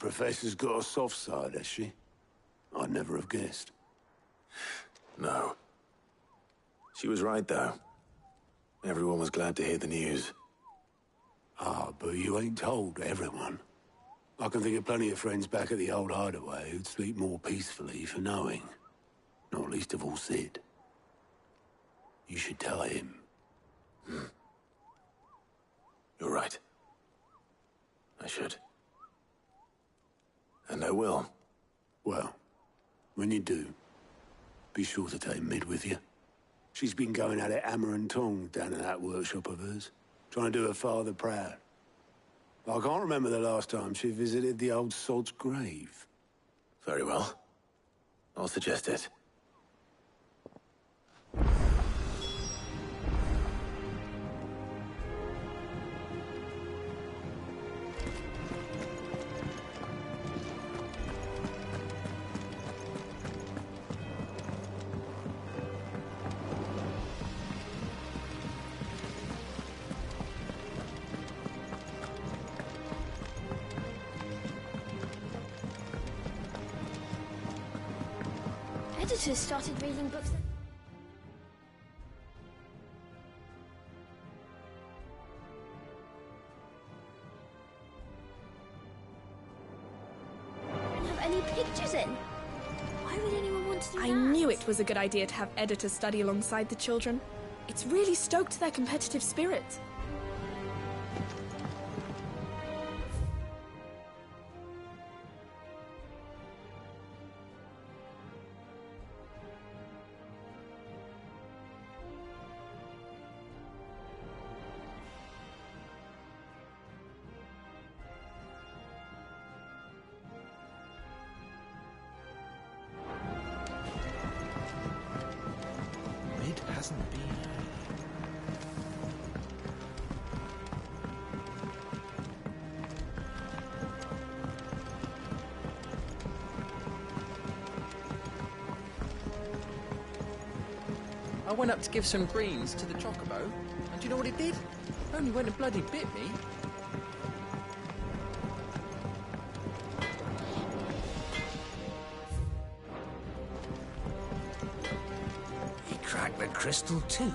Professor's got a soft side, has she? I'd never have guessed. No. She was right, though. Everyone was glad to hear the news. Ah, but you ain't told everyone. I can think of plenty of friends back at the old hideaway who'd sleep more peacefully for knowing. Not least of all Sid. You should tell him. You're right. I should. And I will. Well, when you do, be sure to take Mid with you. She's been going at it hammer and tong down in that workshop of hers, trying to do her father proud. I can't remember the last time she visited the old sod's grave. Very well. I'll suggest it. Editors started reading books. Don't have any pictures in. Why would anyone want to do that? I knew it was a good idea to have editors study alongside the children. It's really stoked their competitive spirit. Mid hasn't been. I went up to give some greens to the chocobo, and do you know what it did? Only went and bloody bit me. He cracked the crystal too.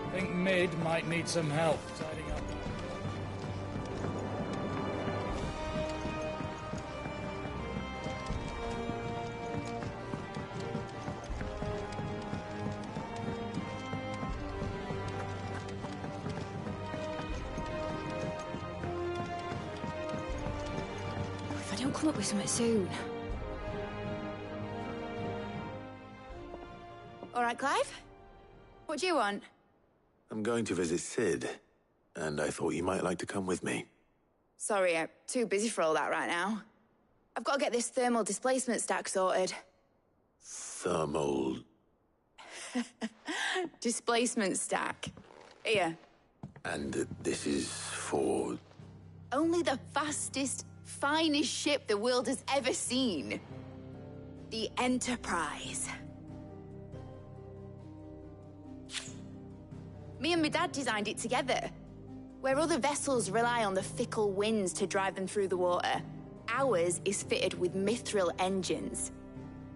I think Mid might need some help tidying up. If I don't come up with something soon. All right, Clive? What do you want? I'm going to visit Sid, and I thought you might like to come with me. Sorry, I'm too busy for all that right now. I've got to get this thermal displacement stack sorted. Thermal... Displacement stack. Here. And this is for... Only the fastest, finest ship the world has ever seen. The Enterprise. Me and my dad designed it together. Where other vessels rely on the fickle winds to drive them through the water, ours is fitted with mithril engines.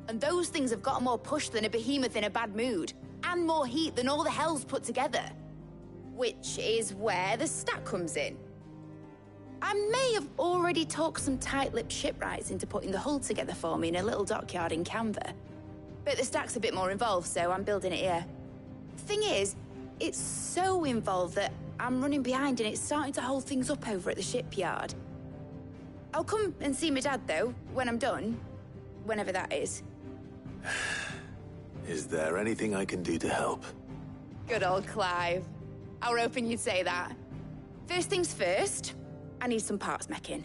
And those things have got more push than a behemoth in a bad mood, and more heat than all the hells put together. Which is where the stack comes in. I may have already talked some tight-lipped shipwrights into putting the hull together for me in a little dockyard in Canva. But the stack's a bit more involved, so I'm building it here. Thing is, It's so involved that I'm running behind and it's starting to hold things up over at the shipyard. I'll come and see my dad, though, when I'm done. Whenever that is. Is there anything I can do to help? Good old Clive. I were hoping you'd say that. First things first, I need some parts meching.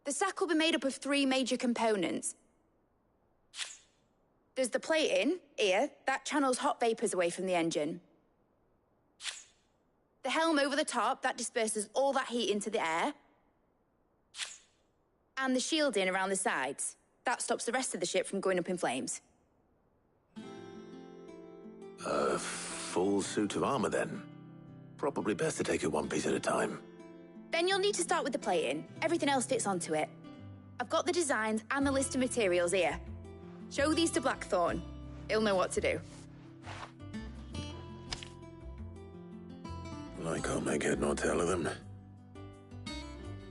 The sack will be made up of 3 major components. There's the plating, here, that channels hot vapors away from the engine. The helm over the top, that disperses all that heat into the air. And the shielding around the sides. That stops the rest of the ship from going up in flames. A full suit of armor, then? Probably best to take it one piece at a time. Then you'll need to start with the plating. Everything else fits onto it. I've got the designs and the list of materials here. Show these to Blackthorn. He'll know what to do. Well, I can't make head nor tail of them.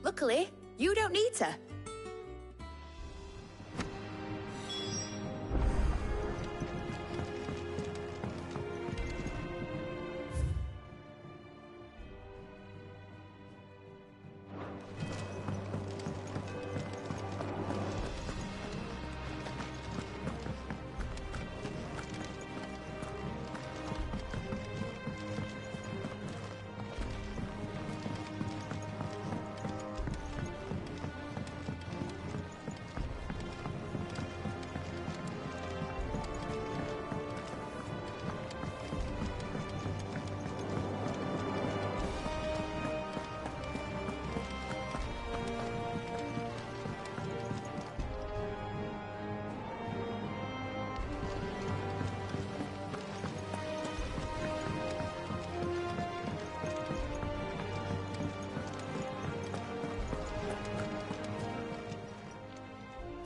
Luckily, you don't need to.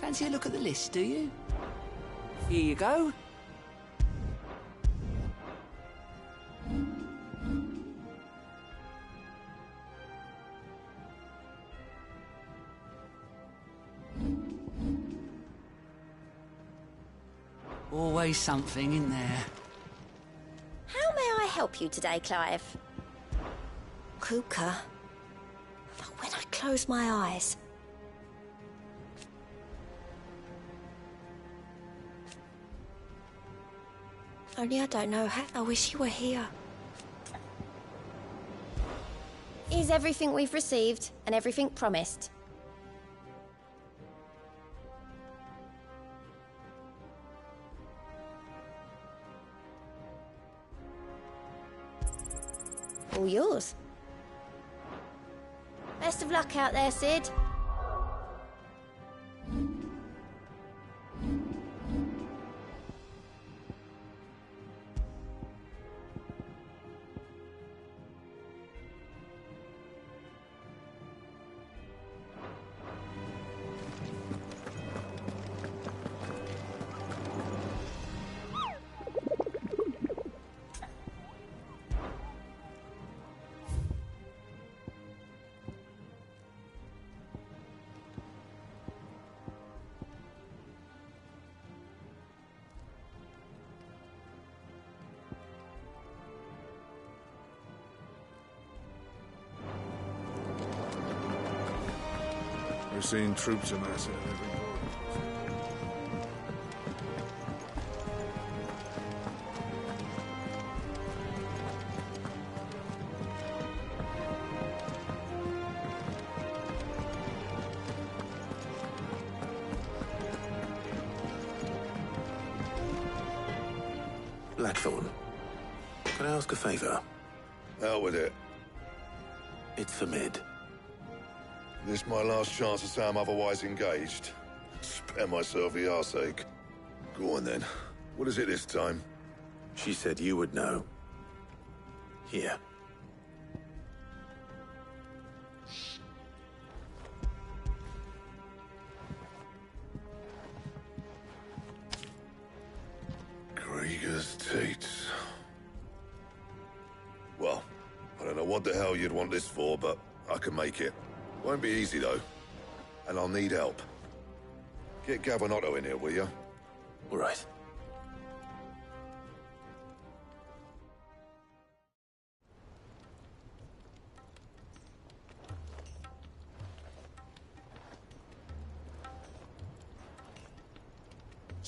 Fancy a look at the list, do you? Here you go. Always something in there. How may I help you today, Clive? Kuka. But when I close my eyes... Only I don't know how. I wish you were here. Is everything we've received and everything promised? All yours. Best of luck out there, Sid. We're seeing troops amassing at every door. Blackthorn, can I ask a favor? Out with it. It's for Mid. This my last chance to say I'm otherwise engaged. Spare myself the arseache. Go on then. What is it this time? She said you would know. Here. Krieger's Tates. Well, I don't know what the hell you'd want this for, but I can make it. Won't be easy, though. And I'll need help. Get Gavin Otto in here, will you? All right.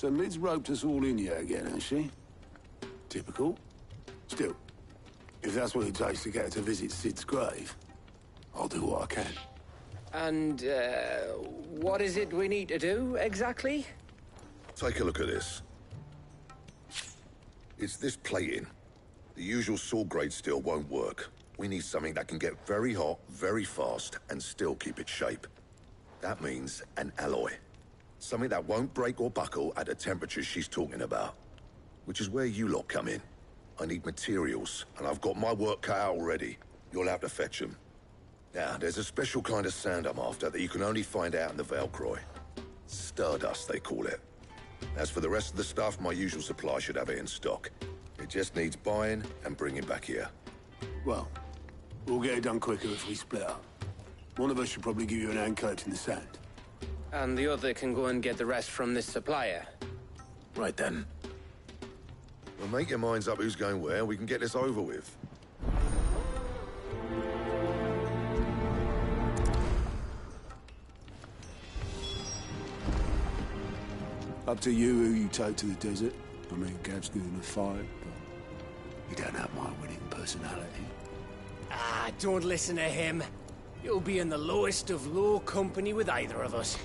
So Mid's roped us all in here again, has she? Typical. Still, if that's what it takes to get her to visit Sid's grave, I'll do what I can. And, what is it we need to do, exactly? Take a look at this. It's this plating. The usual sword-grade steel won't work. We need something that can get very hot, very fast, and still keep its shape. That means an alloy. Something that won't break or buckle at the temperatures she's talking about. Which is where you lot come in. I need materials, and I've got my work cut out already. You'll have to fetch them. Now, there's a special kind of sand I'm after that you can only find out in the Velcroy. Stardust, they call it. As for the rest of the stuff, my usual supply should have it in stock. It just needs buying and bringing back here. Well, we'll get it done quicker if we split up. One of us should probably give you an hand collecting the sand. And the other can go and get the rest from this supplier. Right then. Well, make your minds up who's going where, and we can get this over with. Up to you who you take to the desert. I mean, Gav's good in a fight, but you don't have my winning personality. Ah, don't listen to him. You'll be in the lowest of low company with either of us.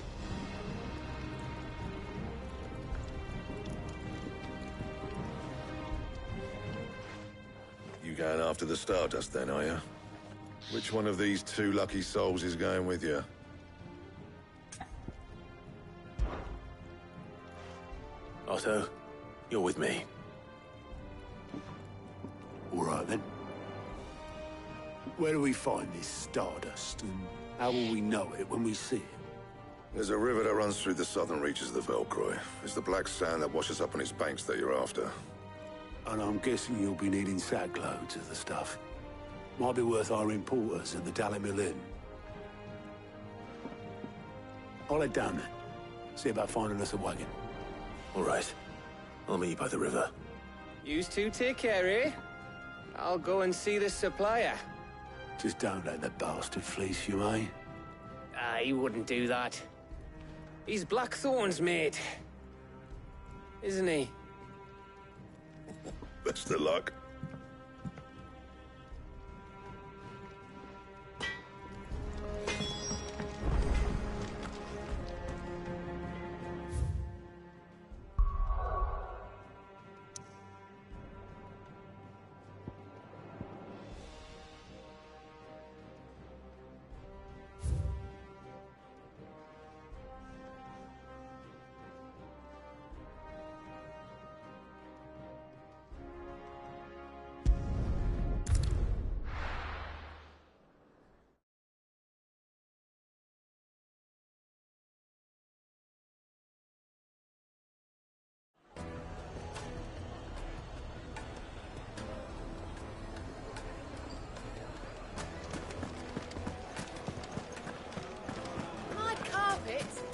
You going after the Stardust then, are you? Which one of these two lucky souls is going with you? Otto, you're with me. All right, then. Where do we find this Stardust, and how will we know it when we see it? There's a river that runs through the southern reaches of the Velcroy. It's the black sand that washes up on its banks that you're after. And I'm guessing you'll be needing sack loads of the stuff. Might be worth hiring porters at the Dalimil Inn. I'll head down there. See about finding us a wagon. All right. I'll meet you by the river. Yous two take care, eh? I'll go and see the supplier. Just don't let the bastard fleece you, eh? Ah, he wouldn't do that. He's Blackthorn's mate. Isn't he? Best of luck.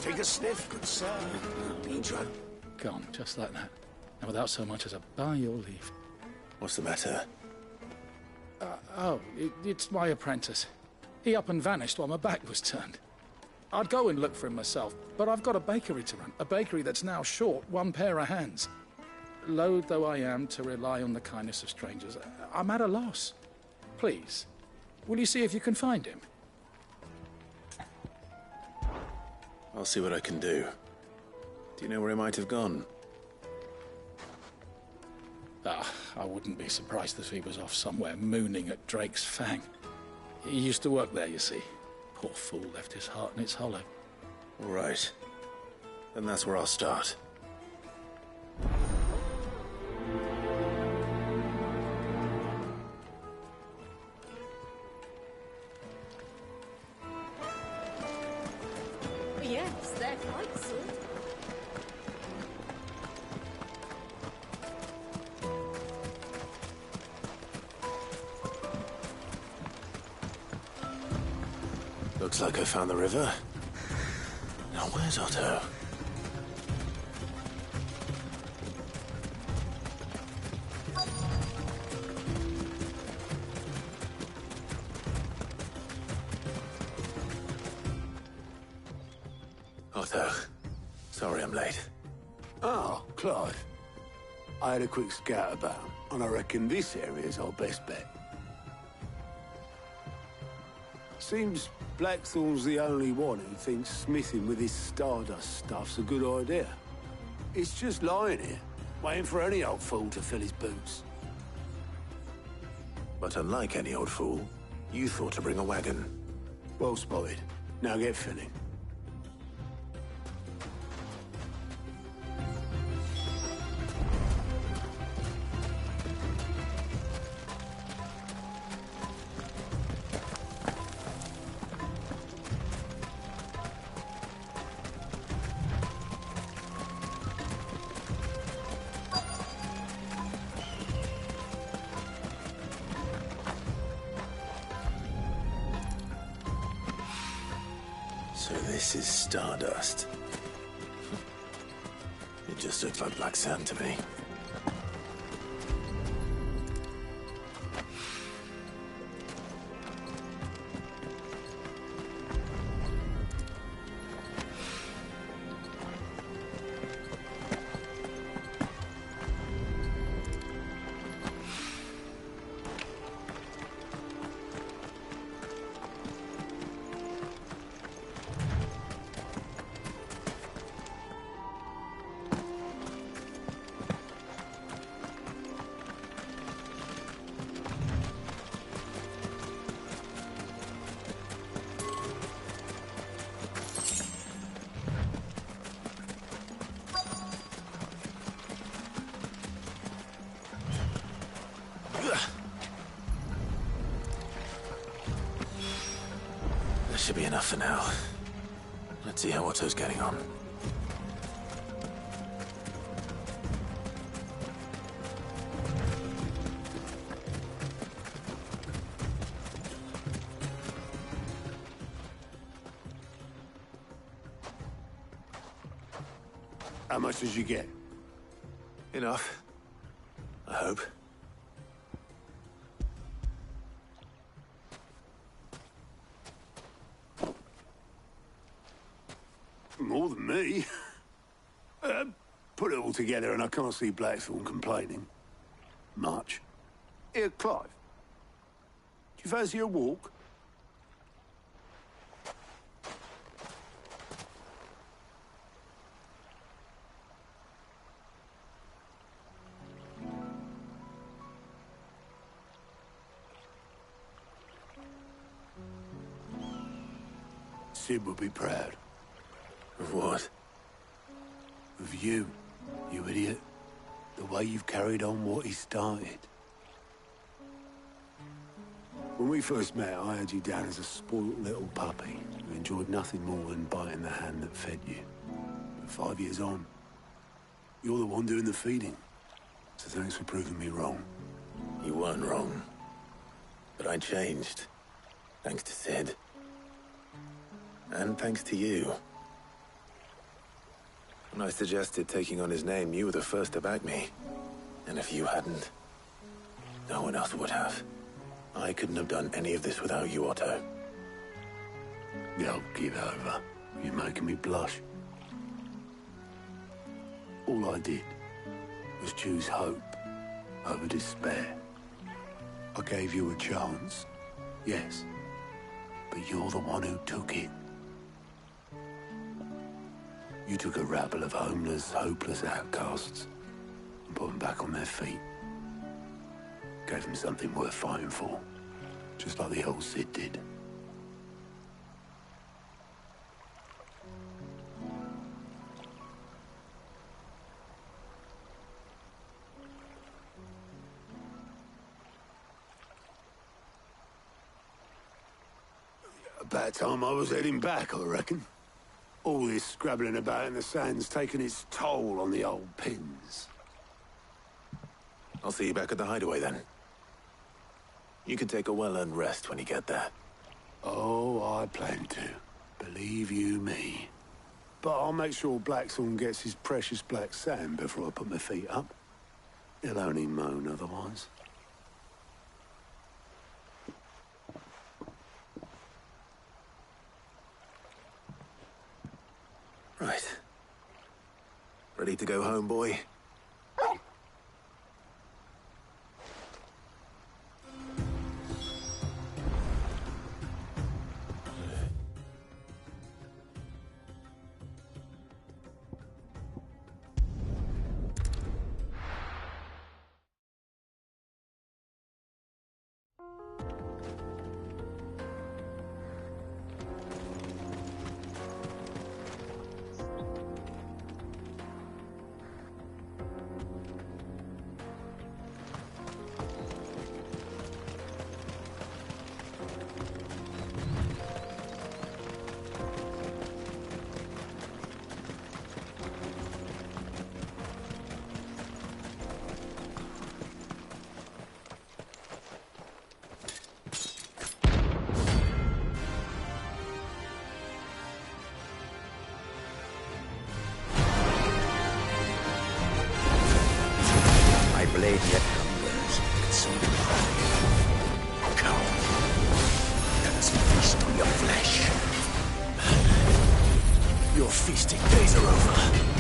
Take a sniff, good sir. Intro. Gone, just like that. And without so much as a by your leave. What's the matter? It's my apprentice. He up and vanished while my back was turned. I'd go and look for him myself, but I've got a bakery to run. A bakery that's now short one pair of hands. Loath though I am to rely on the kindness of strangers, I'm at a loss. Please, will you see if you can find him? I'll see what I can do. Do you know where he might have gone? I wouldn't be surprised if he was off somewhere mooning at Drake's Fang. He used to work there, you see. Poor fool left his heart in its hollow. All right. Then that's where I'll start. Yes, they're quite sort. Looks like I found the river. Now where's Otto? Otto, sorry I'm late. Oh, Clive. I had a quick scout about, and I reckon this area's our best bet. Seems Blackthorn's the only one who thinks smithing with this Stardust stuff's a good idea. It's just lying here, waiting for any old fool to fill his boots. But unlike any old fool, you thought to bring a wagon. Well spotted. Now get filling. So this is Stardust. It just looks like black sand to me. That should be enough for now. Let's see how Otto's getting on. How much did you get? Enough. I hope. More than me. Put it all together and I can't see Blackthorn complaining. Much. Here, Clive. Do you fancy a walk? Sid would be proud. Of what? Of you, you idiot. The way you've carried on what he started. When we first met, I had you down as a spoilt little puppy who enjoyed nothing more than biting the hand that fed you. But 5 years on, you're the one doing the feeding. So thanks for proving me wrong. You weren't wrong. But I changed. Thanks to Sid. And thanks to you. When I suggested taking on his name, you were the first to back me. And if you hadn't, no one else would have. I couldn't have done any of this without you, Otto. Yo, give over. You're making me blush. All I did was choose hope over despair. I gave you a chance, yes, but you're the one who took it. You took a rabble of homeless, hopeless outcasts and put them back on their feet. Gave them something worth fighting for, just like the old Sid did. About time I was heading back, I reckon. All this scrabbling about in the sand's taken its toll on the old pins. I'll see you back at the hideaway then. You can take a well-earned rest when you get there. Oh, I plan to. Believe you me. But I'll make sure Blackthorn gets his precious black sand before I put my feet up. He'll only moan otherwise. Right. Ready to go home, boy? Blade yet hungers, and so do I. Come, let us feast on your flesh. Your feasting days are over.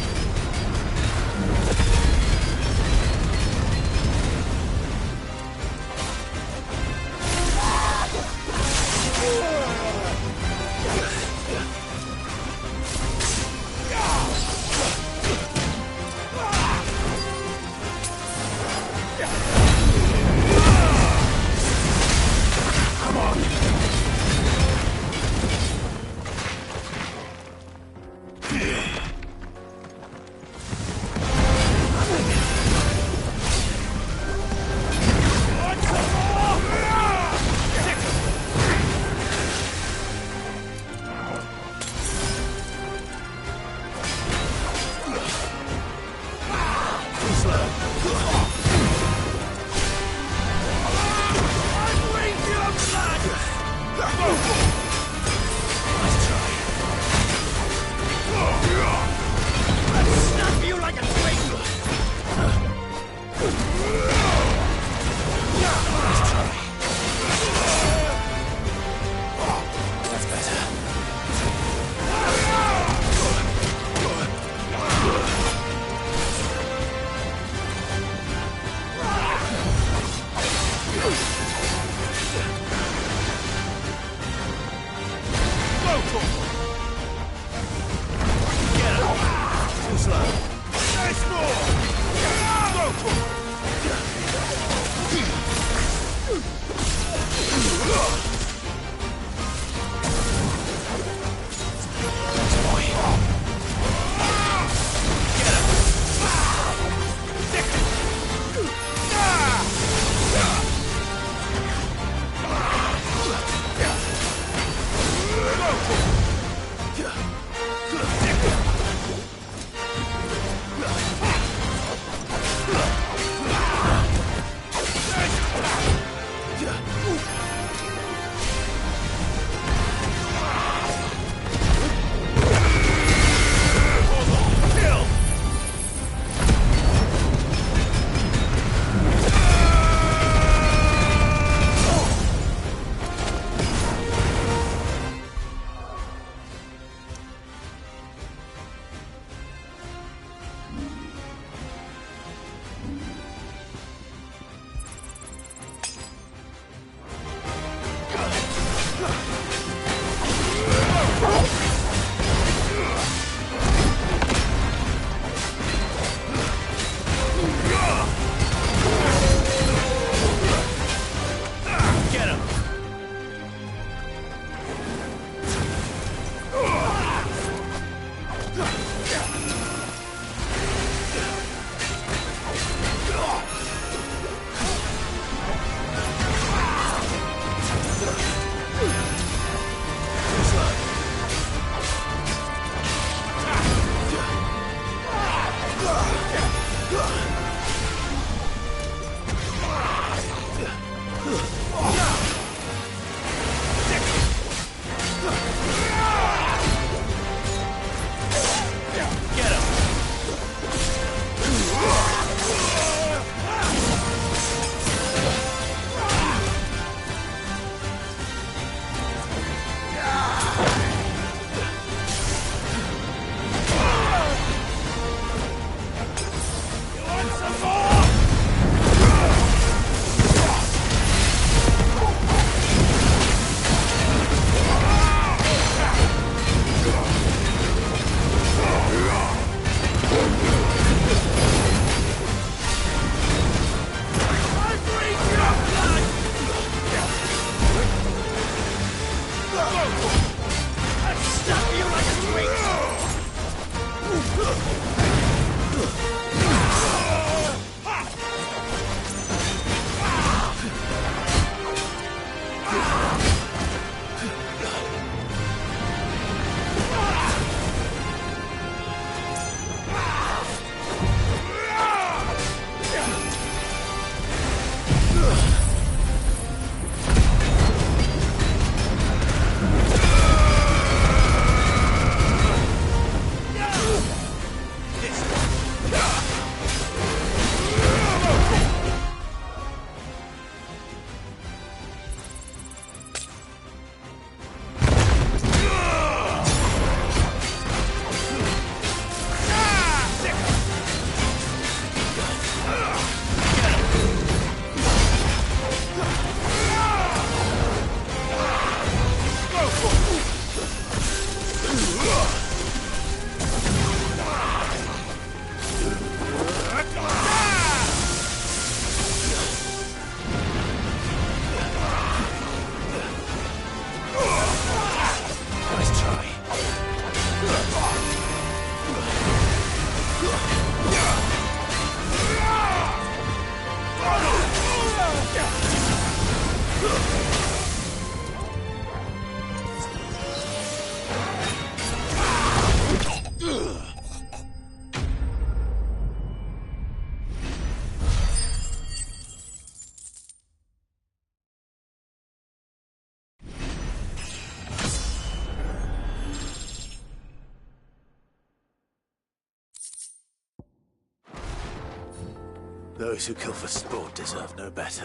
Those who kill for sport deserve no better.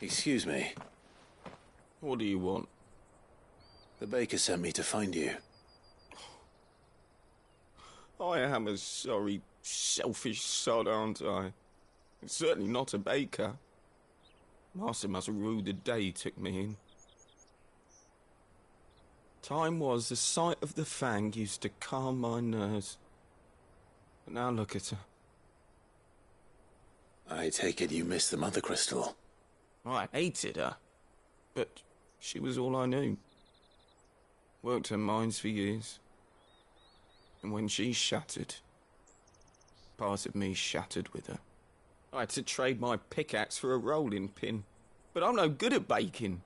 Excuse me. What do you want? The baker sent me to find you. I am a sorry, selfish sod, aren't I? Certainly not a baker. Master must rue the day he took me in. Time was the sight of the fang used to calm my nerves. But now look at her. I take it you missed the Mother Crystal. I hated her, but she was all I knew. Worked her mines for years. And when she shattered, part of me shattered with her. I had to trade my pickaxe for a rolling pin, but I'm no good at baking.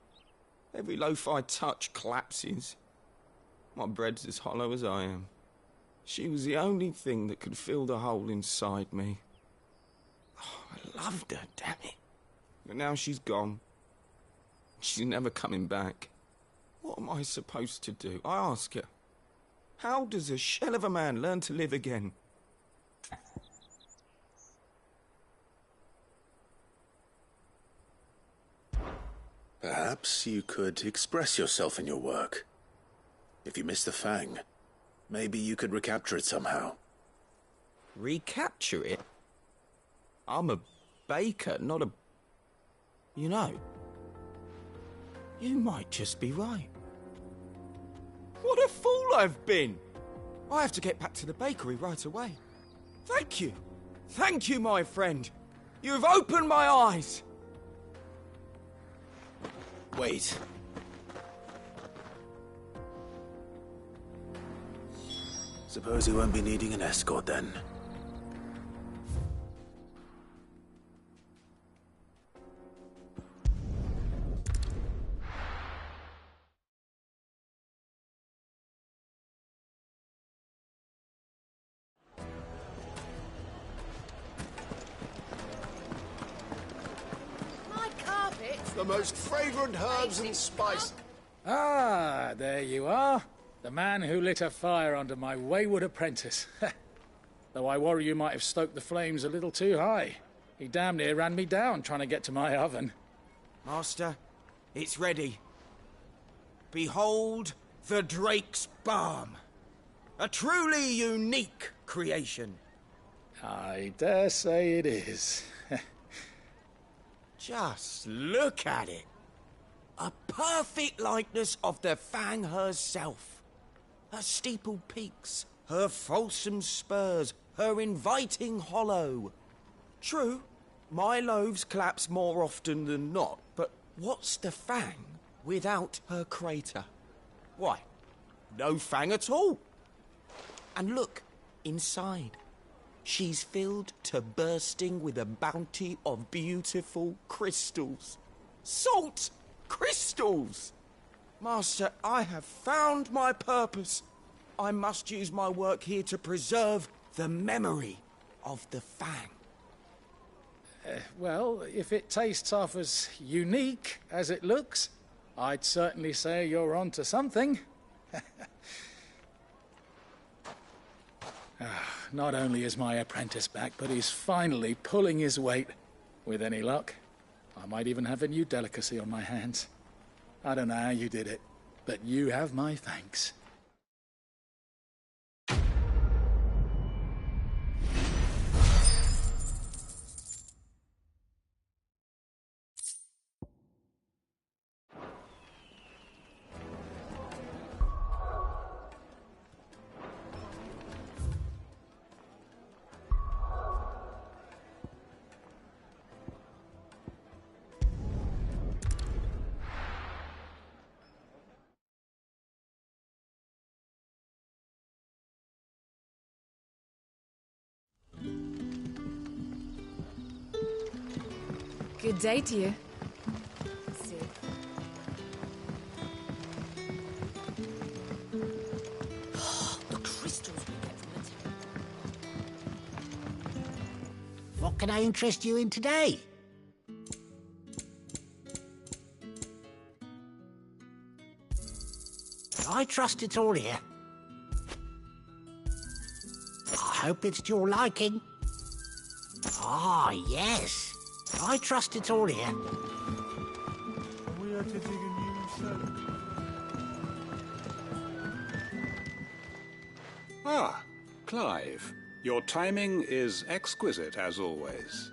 Every loaf I touch collapses. My bread's as hollow as I am. She was the only thing that could fill the hole inside me. Oh, I loved her, damn it. But now she's gone. She's never coming back. What am I supposed to do? I ask her. How does a shell of a man learn to live again? Perhaps you could express yourself in your work. If you miss the fang, maybe you could recapture it somehow. Recapture it? I'm a baker, not a... You know, you might just be right. What a fool I've been! I have to get back to the bakery right away. Thank you. Thank you, my friend. You've opened my eyes. Wait. Suppose you won't be needing an escort then. The most fragrant herbs and spices. Ah, there you are. The man who lit a fire under my wayward apprentice. Though I worry you might have stoked the flames a little too high. He damn near ran me down trying to get to my oven. Master, it's ready. Behold the Drake's Balm. A truly unique creation. I dare say it is. Just look at it. A perfect likeness of the Fang herself. Her steepled peaks, her fulsome spurs, her inviting hollow. True, my loaves collapse more often than not, but what's the Fang without her crater? Why, no Fang at all. And look, inside. She's filled to bursting with a bounty of beautiful crystals. Salt crystals! Master, I have found my purpose. I must use my work here to preserve the memory of the Fang. Well, if it tastes half as unique as it looks, I'd certainly say you're on to something. Not only is my apprentice back, but he's finally pulling his weight. With any luck, I might even have a new delicacy on my hands. I don't know how you did it, but you have my thanks. Good day to you. The crystals we get from the temple. What can I interest you in today? I trust it's all here. I hope it's to your liking. Ah, yes. I trust it's all here. We are to dig a new cell. Ah, Clive. Your timing is exquisite, as always.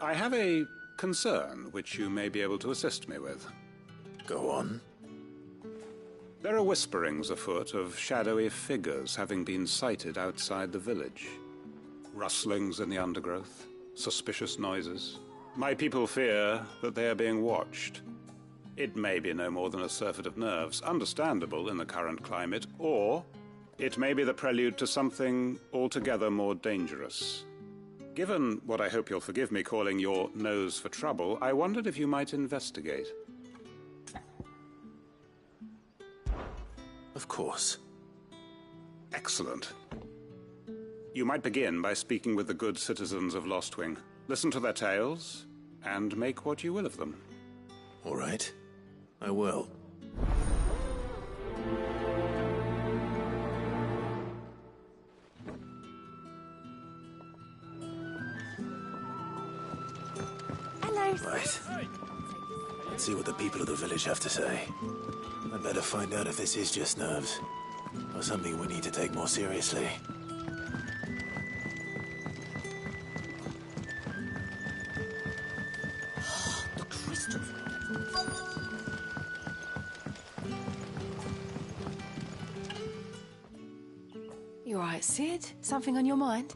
I have a concern which you may be able to assist me with. Go on. There are whisperings afoot of shadowy figures having been sighted outside the village. Rustlings in the undergrowth, suspicious noises. My people fear that they are being watched. It may be no more than a surfeit of nerves, understandable in the current climate, or it may be the prelude to something altogether more dangerous. Given what I hope you'll forgive me calling your nose for trouble, I wondered if you might investigate. Of course. Excellent. You might begin by speaking with the good citizens of Lostwing. Listen to their tales, and make what you will of them. All right. I will. Hello. Right. Let's see what the people of the village have to say. I'd better find out if this is just nerves, or something we need to take more seriously. The crystals we get from the You all right, Sid? Something on your mind?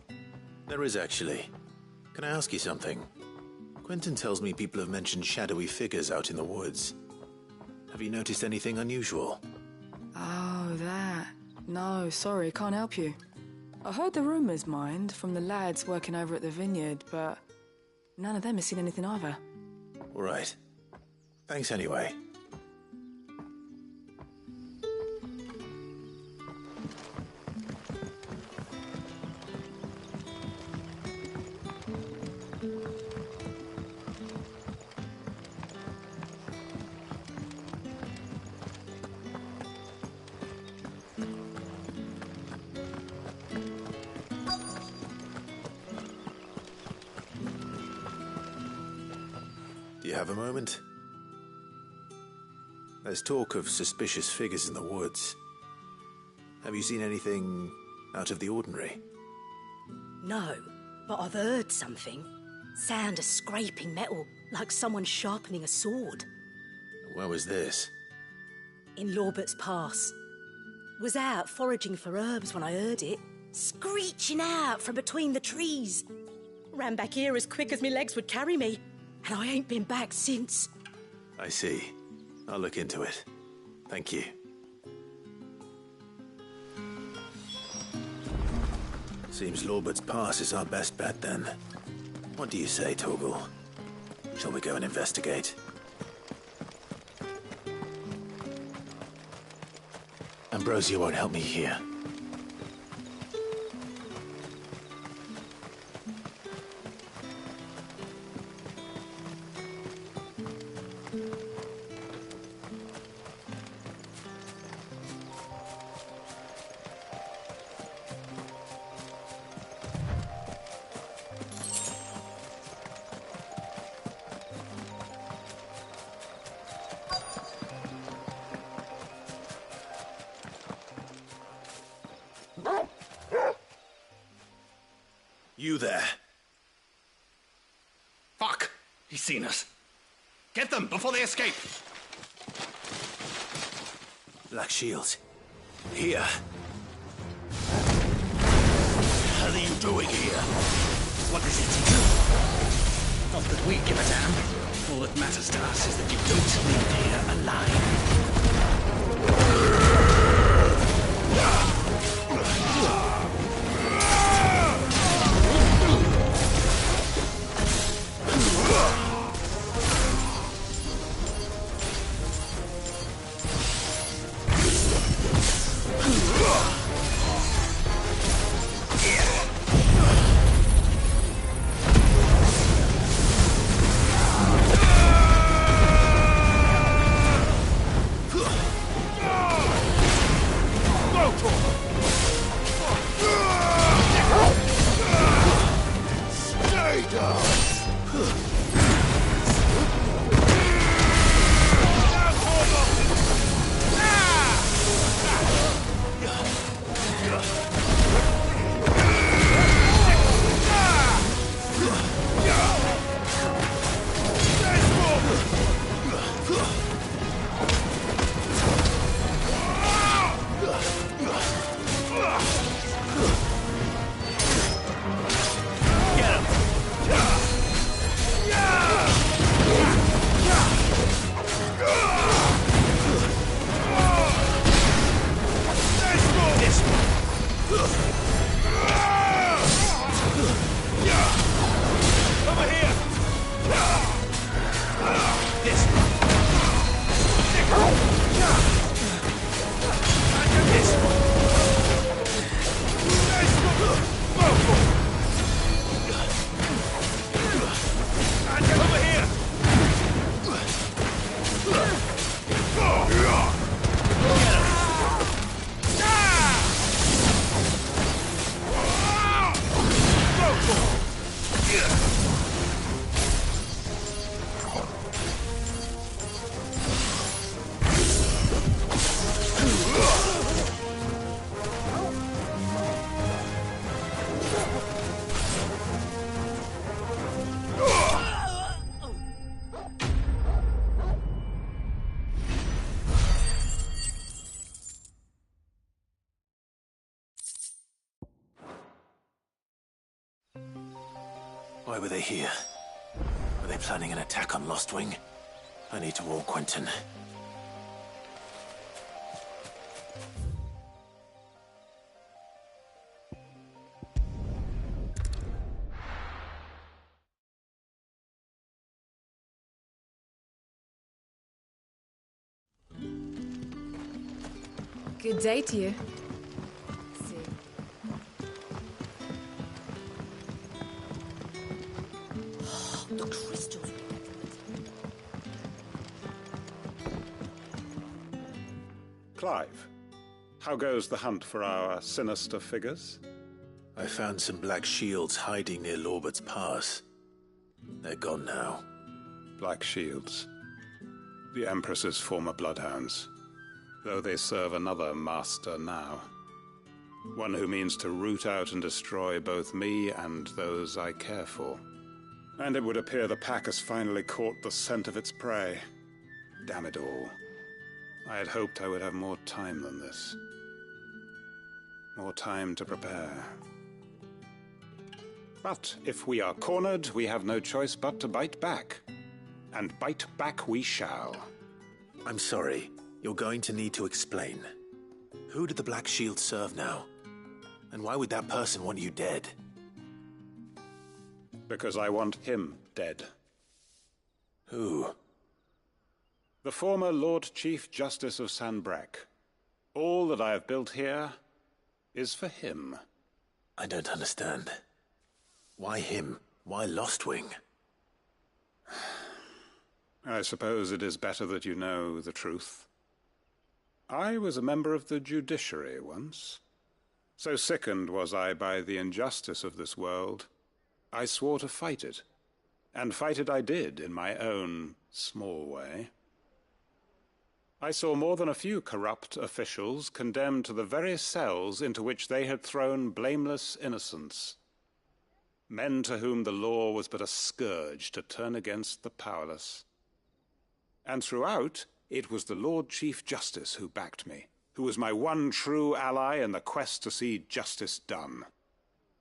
There is actually. Can I ask you something? Quentin tells me people have mentioned shadowy figures out in the woods. Have you noticed anything unusual? Oh, that. No, sorry, can't help you. I heard the rumours, mind, from the lads working over at the vineyard, but none of them has seen anything either. All right. Thanks anyway. Do you have a moment? There's talk of suspicious figures in the woods. Have you seen anything out of the ordinary? No, but I've heard something. Sound of scraping metal, like someone sharpening a sword. Where was this? In Lorbert's Pass. Was out foraging for herbs when I heard it, screeching out from between the trees. Ran back here as quick as my legs would carry me, and I ain't been back since. I see. I'll look into it. Thank you. Seems Lorbert's Pass is our best bet then. What do you say, Torgal? Shall we go and investigate? Ambrosia won't help me here. You there. Fuck! He's seen us. Get them before they escape! Black Shields. Here. What are you doing here? What does it do? Not that we give a damn. All that matters to us is that you don't leave here alive. Why were they here? Were they planning an attack on Lostwing? I need to warn Quentin. Good day to you. The crystals. Clive, how goes the hunt for our sinister figures? I found some Black Shields hiding near Lorbert's Pass. They're gone now. Black Shields. The Empress's former bloodhounds. Though they serve another master now. One who means to root out and destroy both me and those I care for. And it would appear the pack has finally caught the scent of its prey. Damn it all. I had hoped I would have more time than this. More time to prepare. But if we are cornered, we have no choice but to bite back. And bite back we shall. I'm sorry. You're going to need to explain. Who did the Black Shield serve now? And why would that person want you dead? Because I want him dead. Who? The former Lord Chief Justice of Sanbreque. All that I have built here is for him. I don't understand. Why him? Why Lostwing? I suppose it is better that you know the truth. I was a member of the judiciary once. So sickened was I by the injustice of this world, I swore to fight it. And fight it I did in my own small way. I saw more than a few corrupt officials condemned to the very cells into which they had thrown blameless innocents. Men to whom the law was but a scourge to turn against the powerless. And throughout, it was the Lord Chief Justice who backed me, who was my one true ally in the quest to see justice done.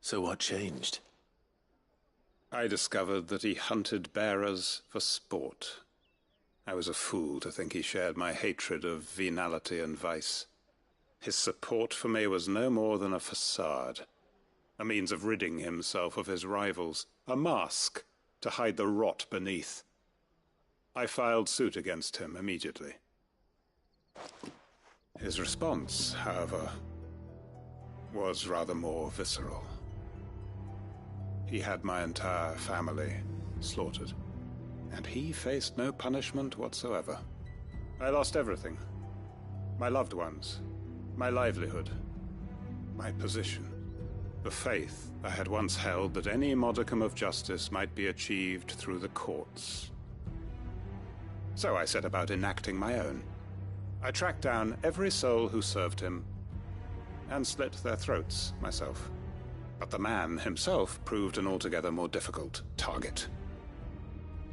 So what changed? I discovered that he hunted bearers for sport. I was a fool to think he shared my hatred of venality and vice. His support for me was no more than a facade, a means of ridding himself of his rivals, a mask to hide the rot beneath. I filed suit against him immediately. His response, however, was rather more visceral. He had my entire family slaughtered, and he faced no punishment whatsoever. I lost everything. My loved ones, my livelihood, my position, the faith I had once held that any modicum of justice might be achieved through the courts. So I set about enacting my own. I tracked down every soul who served him, and slit their throats myself. But the man himself proved an altogether more difficult target.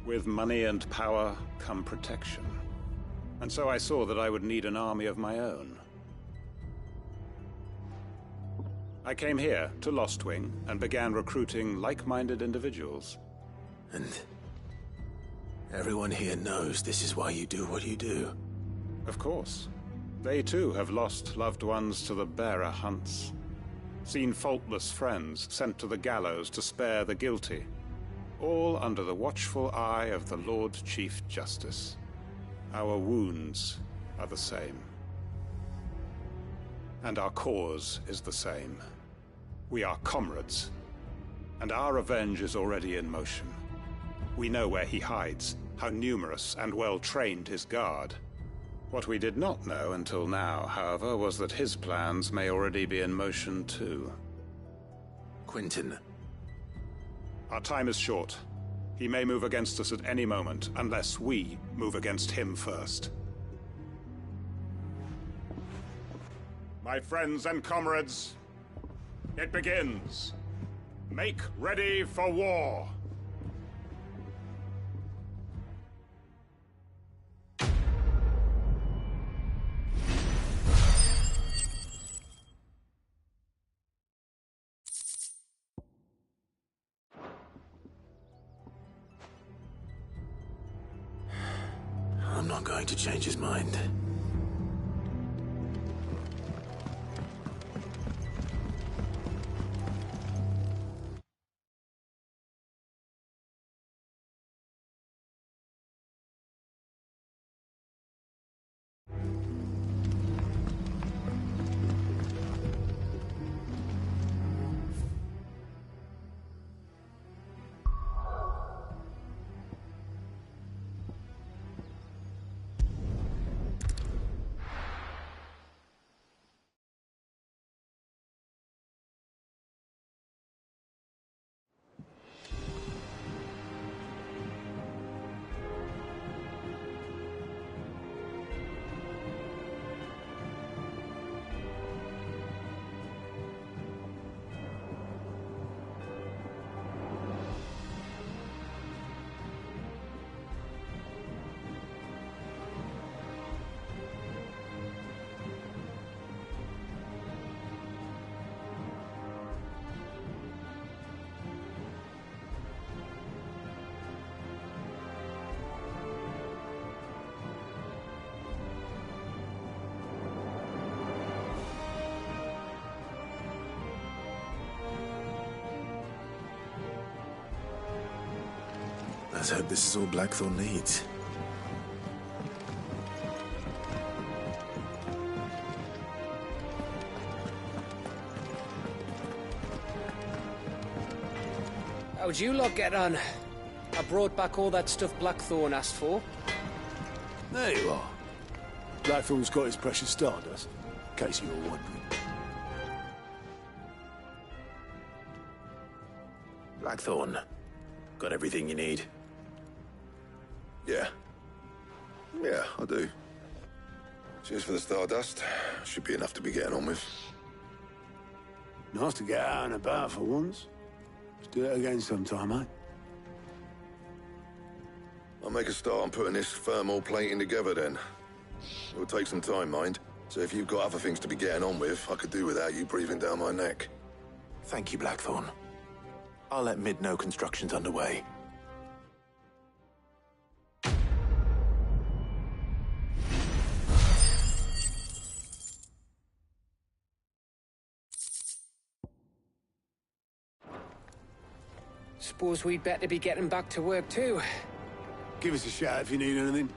With money and power come protection, and so I saw that I would need an army of my own. I came here to Lostwing and began recruiting like-minded individuals. And everyone here knows this is why you do what you do. Of course. They too have lost loved ones to the bearer hunts. Seen faultless friends sent to the gallows to spare the guilty. All under the watchful eye of the Lord Chief Justice. Our wounds are the same. And our cause is the same. We are comrades, and our revenge is already in motion. We know where he hides, how numerous and well-trained his guard. What we did not know until now, however, was that his plans may already be in motion too. Quentin. Our time is short. He may move against us at any moment, unless we move against him first. My friends and comrades, it begins. Make ready for war. I'm not going to change his mind. Let's hope this is all Blackthorn needs. How'd you lot get on? I brought back all that stuff Blackthorn asked for. There you are. Blackthorn's got his precious stardust, in case you were wondering. Blackthorn, got everything you need? Yeah. Yeah, I do. Cheers for the stardust. Should be enough to be getting on with. Nice to get out and about for once. Let's do it again sometime, eh? I'll make a start on putting this thermal plating together then. It'll take some time, mind. So if you've got other things to be getting on with, I could do without you breathing down my neck. Thank you, Blackthorn. I'll let Mid know construction's underway. Suppose we'd better be getting back to work too. Give us a shout if you need anything.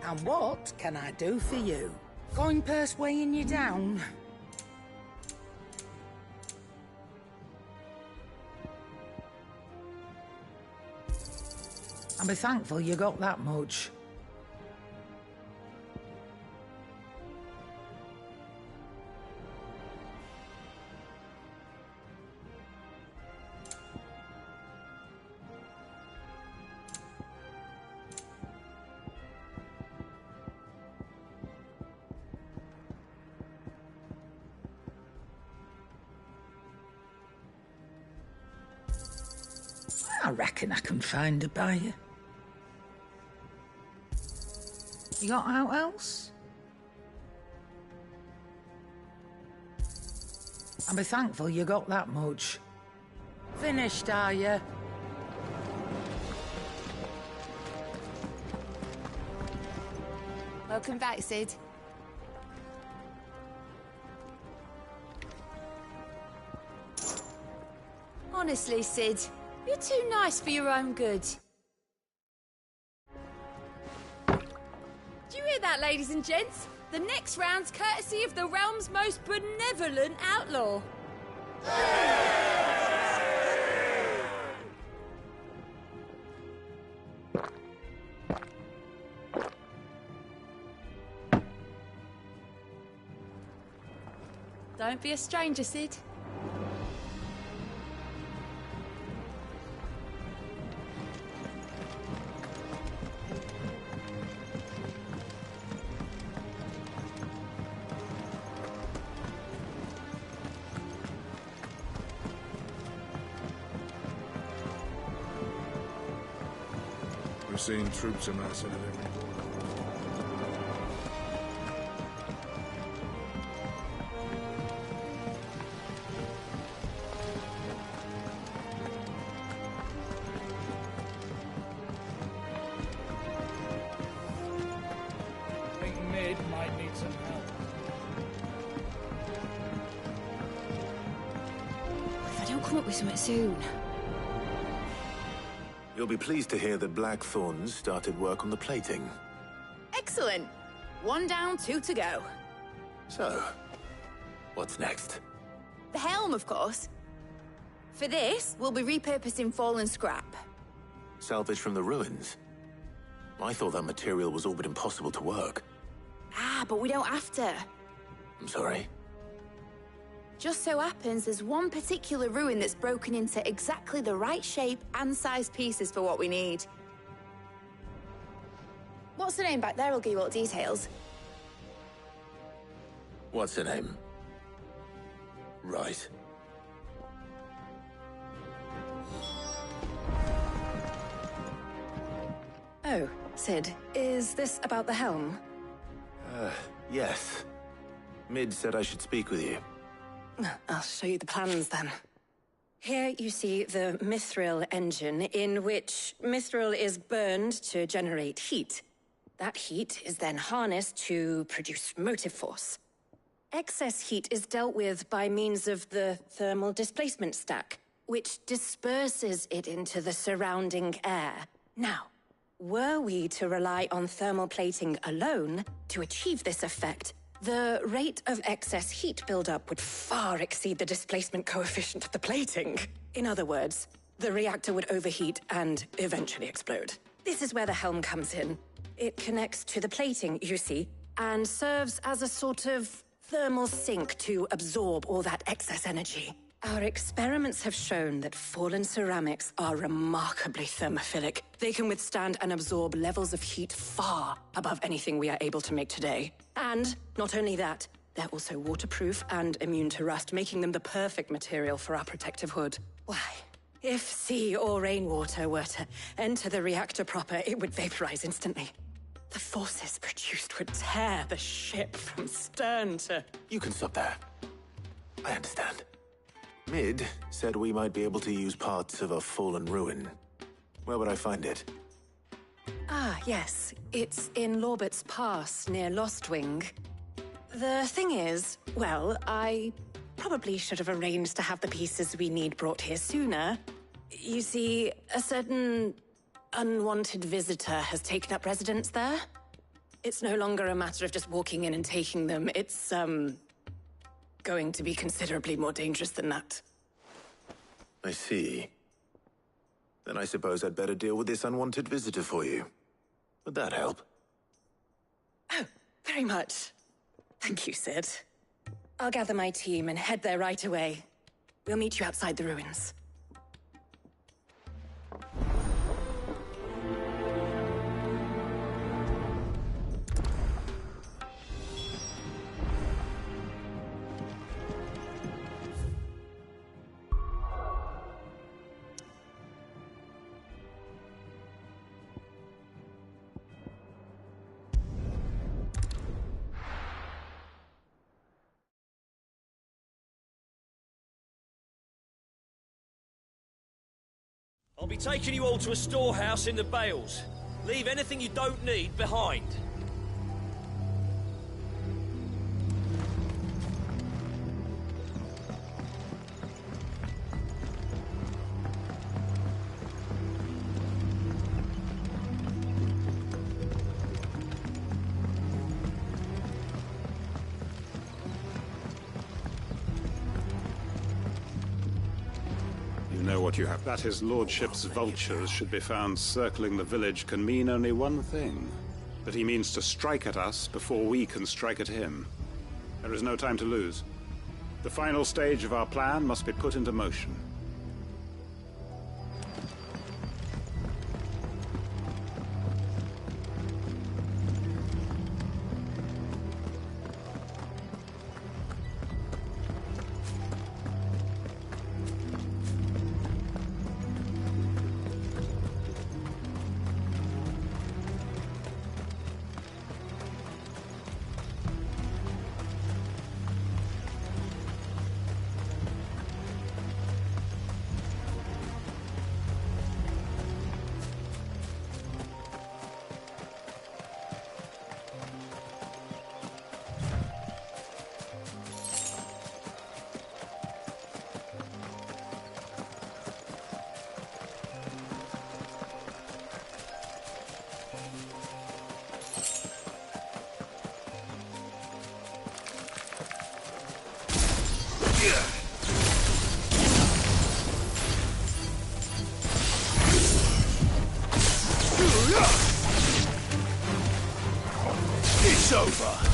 And what can I do for you? Coin purse weighing you down? And be thankful you got that much. I reckon I can find a buyer. You got out else? And be thankful you got that much. Finished, are you? Welcome back, Sid. Honestly, Sid, you're too nice for your own good. Do you hear that, ladies and gents? The next round's courtesy of the realm's most benevolent outlaw. Don't be a stranger, Sid. We're seeing troops amassing at every corner. I think Mid might need some help. If I don't come up with something soon. You'll be pleased to hear that Blackthorn started work on the plating. Excellent. 1 down, 2 to go. So, what's next? The helm, of course. For this, we'll be repurposing fallen scrap. Salvage from the ruins? I thought that material was all but impossible to work. Ah, but we don't have to. I'm sorry? Just so happens there's one particular ruin that's broken into exactly the right shape and size pieces for what we need. What's the name back there? I'll give you all the details. What's her name? Right. Oh, Sid, is this about the helm? Yes. Mid said I should speak with you. I'll show you the plans then. Here you see the mithril engine, in which mithril is burned to generate heat. That heat is then harnessed to produce motive force. Excess heat is dealt with by means of the thermal displacement stack, which disperses it into the surrounding air. Now, were we to rely on thermal plating alone to achieve this effect, the rate of excess heat buildup would far exceed the displacement coefficient of the plating. In other words, the reactor would overheat and eventually explode. This is where the helm comes in. It connects to the plating, you see, and serves as a sort of thermal sink to absorb all that excess energy. Our experiments have shown that fallen ceramics are remarkably thermophilic. They can withstand and absorb levels of heat far above anything we are able to make today. And not only that, they're also waterproof and immune to rust, making them the perfect material for our protective hood. Why, if sea or rainwater were to enter the reactor proper, it would vaporize instantly. The forces produced would tear the ship from stern to... You can stop there. I understand. Mid said we might be able to use parts of a fallen ruin. Where would I find it? Ah, yes. It's in Lorbert's Pass, near Lostwing. The thing is, well, I probably should have arranged to have the pieces we need brought here sooner. You see, a certain unwanted visitor has taken up residence there. It's no longer a matter of just walking in and taking them. It's, going to be considerably more dangerous than that. I see. Then I suppose I'd better deal with this unwanted visitor for you. Would that help? Oh, very much. Thank you, Sid. I'll gather my team and head there right away. We'll meet you outside the ruins. I'll be taking you all to a storehouse in the Bales. Leave anything you don't need behind. What you have. That his lordship's vultures should be found circling the village can mean only one thing. That he means to strike at us before we can strike at him. There is no time to lose. The final stage of our plan must be put into motion. It's over.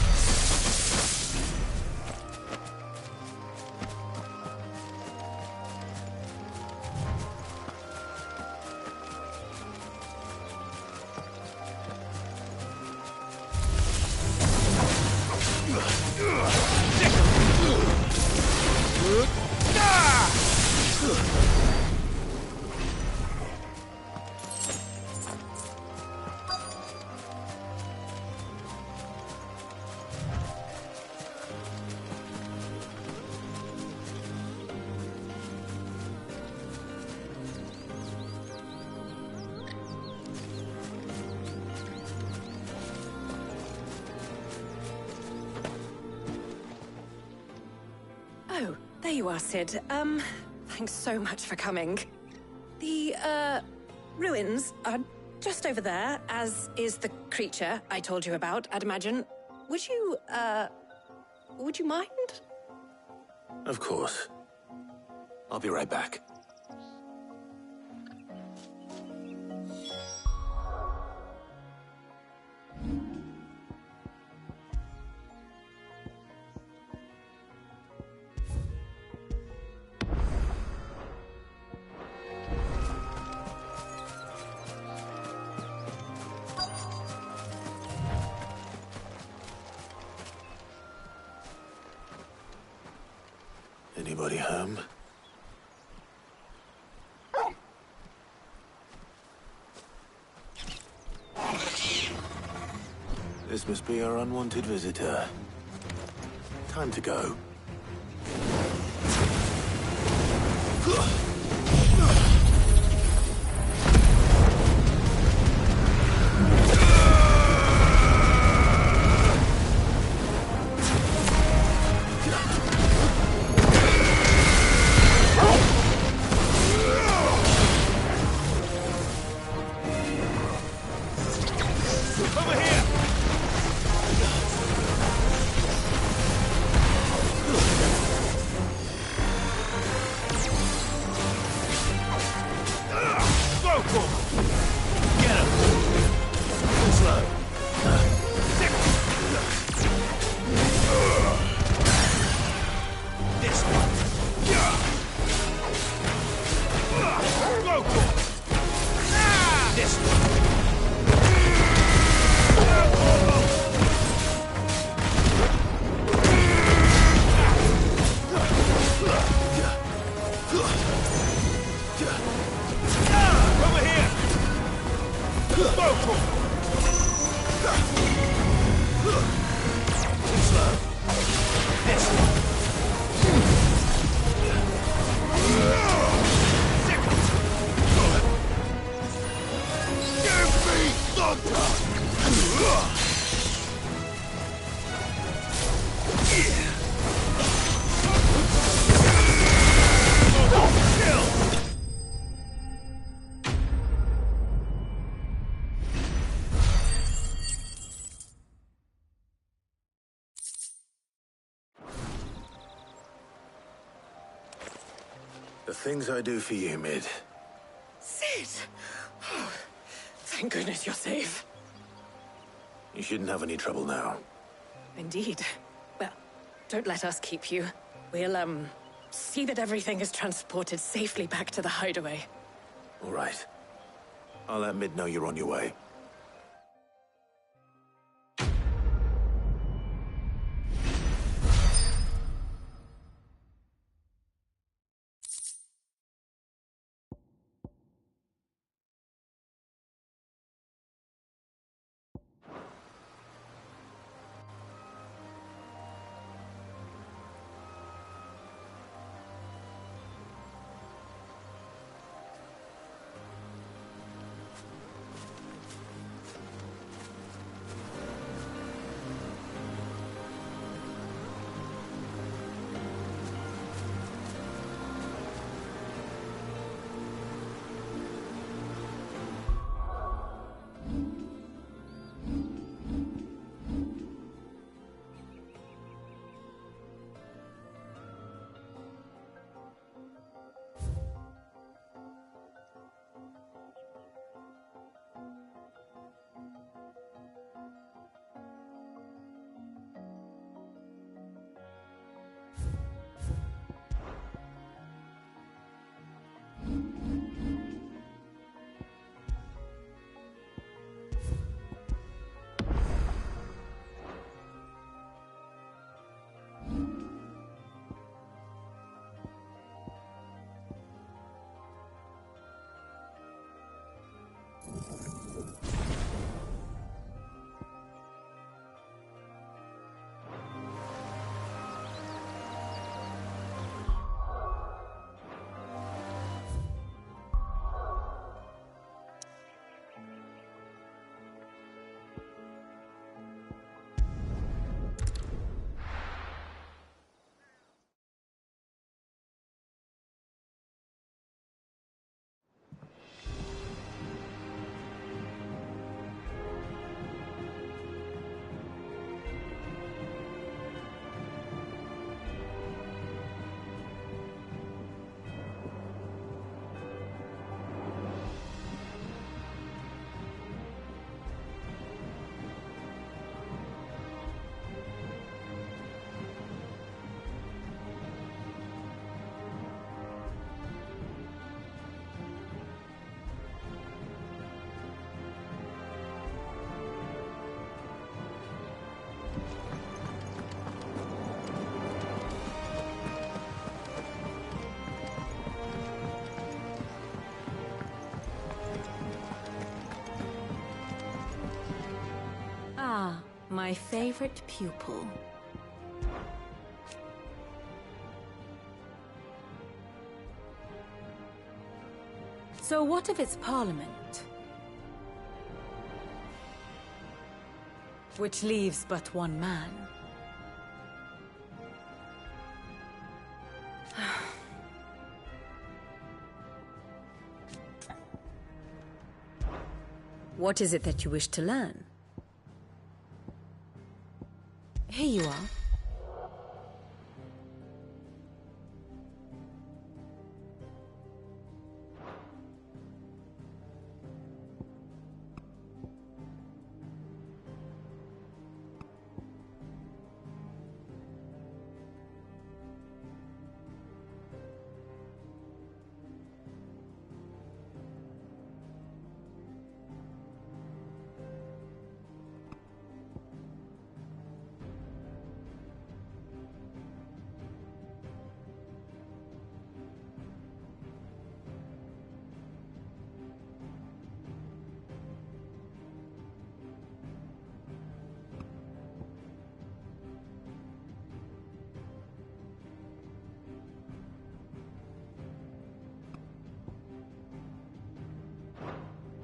Oh, there you are, Sid. Thanks so much for coming. The, ruins are just over there, as is the creature I told you about, I'd imagine. Would you mind? Of course. I'll be right back. Anybody home? This must be our unwanted visitor. Time to go. The things I do for you, Mid. Sid! Oh, thank goodness you're safe. You shouldn't have any trouble now. Indeed. Well, don't let us keep you. We'll, see that everything is transported safely back to the hideaway. All right. I'll let Mid know you're on your way. My favorite pupil. So what of its parliament? Which leaves but one man. What is it that you wish to learn? Here you are.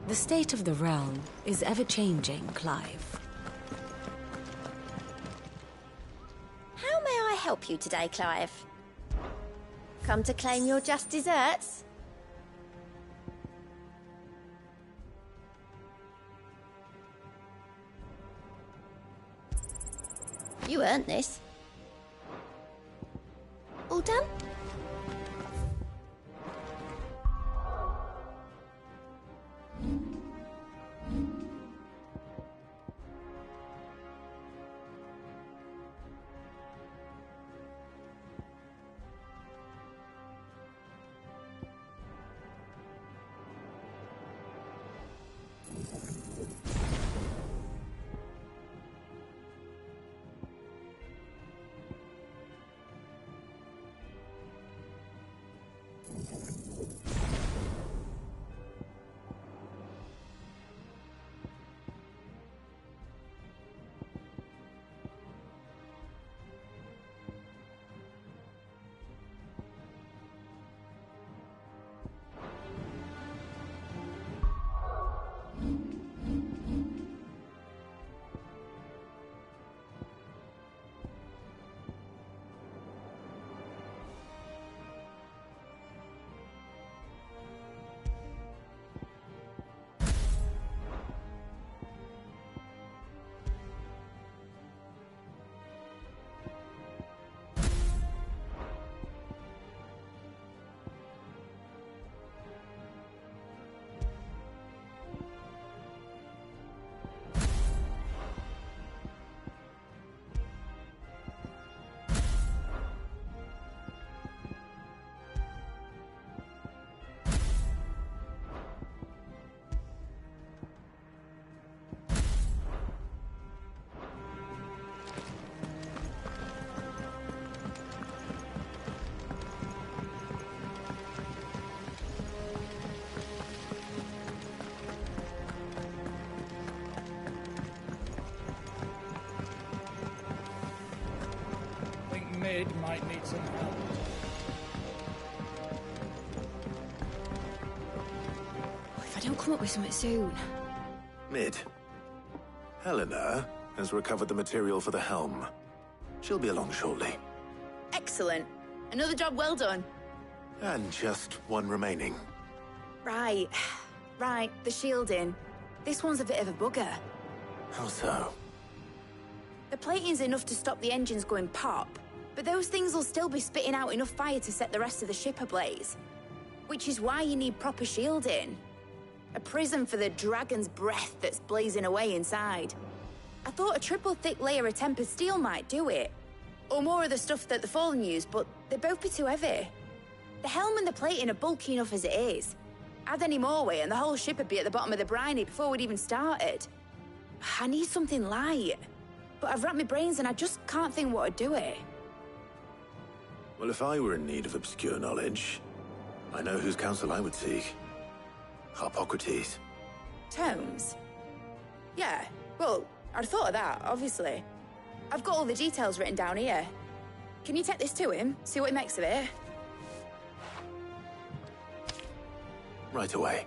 The state of the realm is ever-changing, Clive. How may I help you today, Clive? Come to claim your just desserts? You earned this. All done? Mid might need some help. If I don't come up with something soon. Mid. Helena has recovered the material for the helm. She'll be along shortly. Excellent. Another job well done. And just one remaining. Right. Right, the shielding. This one's a bit of a bugger. How so? The plating's enough to stop the engines going pop, but those things will still be spitting out enough fire to set the rest of the ship ablaze. Which is why you need proper shielding. A prism for the dragon's breath that's blazing away inside. I thought a triple thick layer of tempered steel might do it. Or more of the stuff that the Fallen use, but they'd both be too heavy. The helm and the plating are bulky enough as it is. Add any more weight and the whole ship would be at the bottom of the briny before we'd even started. I need something light. But I've racked my brains and I just can't think what would do it. Well, if I were in need of obscure knowledge, I know whose counsel I would seek. Harpocrates. Tomes? Yeah, well, I'd thought of that, obviously. I've got all the details written down here. Can you take this to him? See what he makes of it? Right away.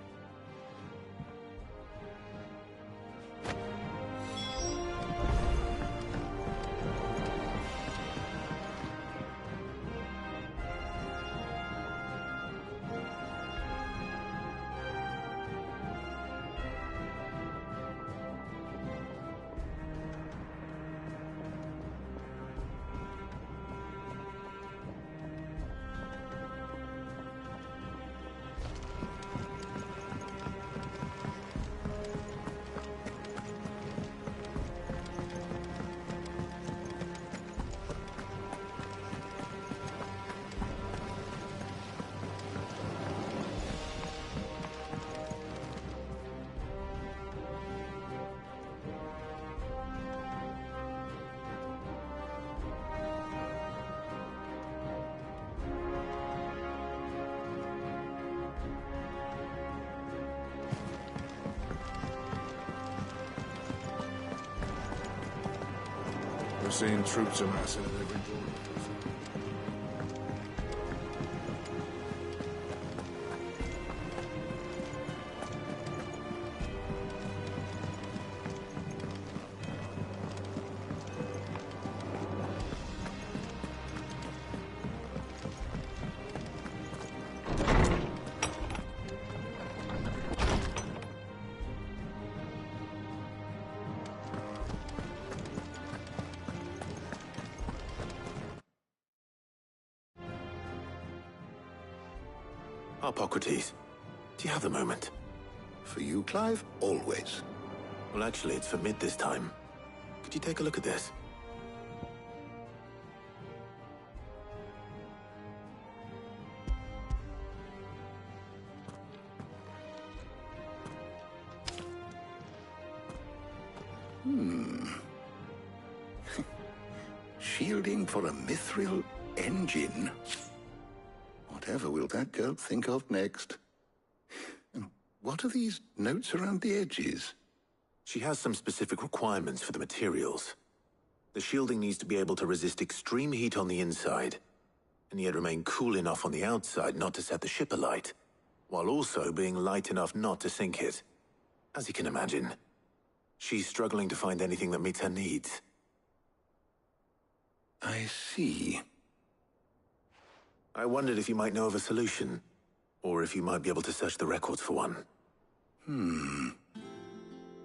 We're seeing troops amassing at every border. Hippocrates, do you have a moment? For you, Clive? Always. Well, actually, it's for mid this time. Could you take a look at this? Shielding for a mithril engine. Whatever will that girl think of next? And what are these notes around the edges? She has some specific requirements for the materials. The shielding needs to be able to resist extreme heat on the inside, and yet remain cool enough on the outside not to set the ship alight, while also being light enough not to sink it. As you can imagine, she's struggling to find anything that meets her needs. I see. I wondered if you might know of a solution, or if you might be able to search the records for one.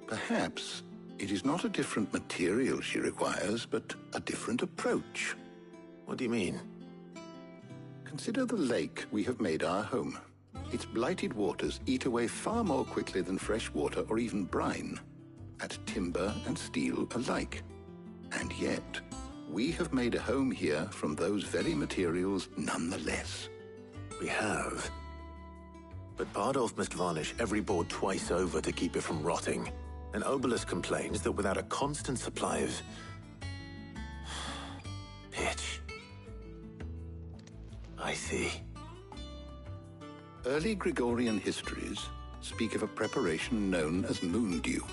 Perhaps it is not a different material she requires, but a different approach. What do you mean? Consider the lake we have made our home. Its blighted waters eat away far more quickly than fresh water or even brine, at timber and steel alike. And yet, we have made a home here from those very materials nonetheless. We have. But Bardolph must varnish every board twice over to keep it from rotting. And Obelus complains that without a constant supply of pitch. I see. Early Gregorian histories speak of a preparation known as moon dew.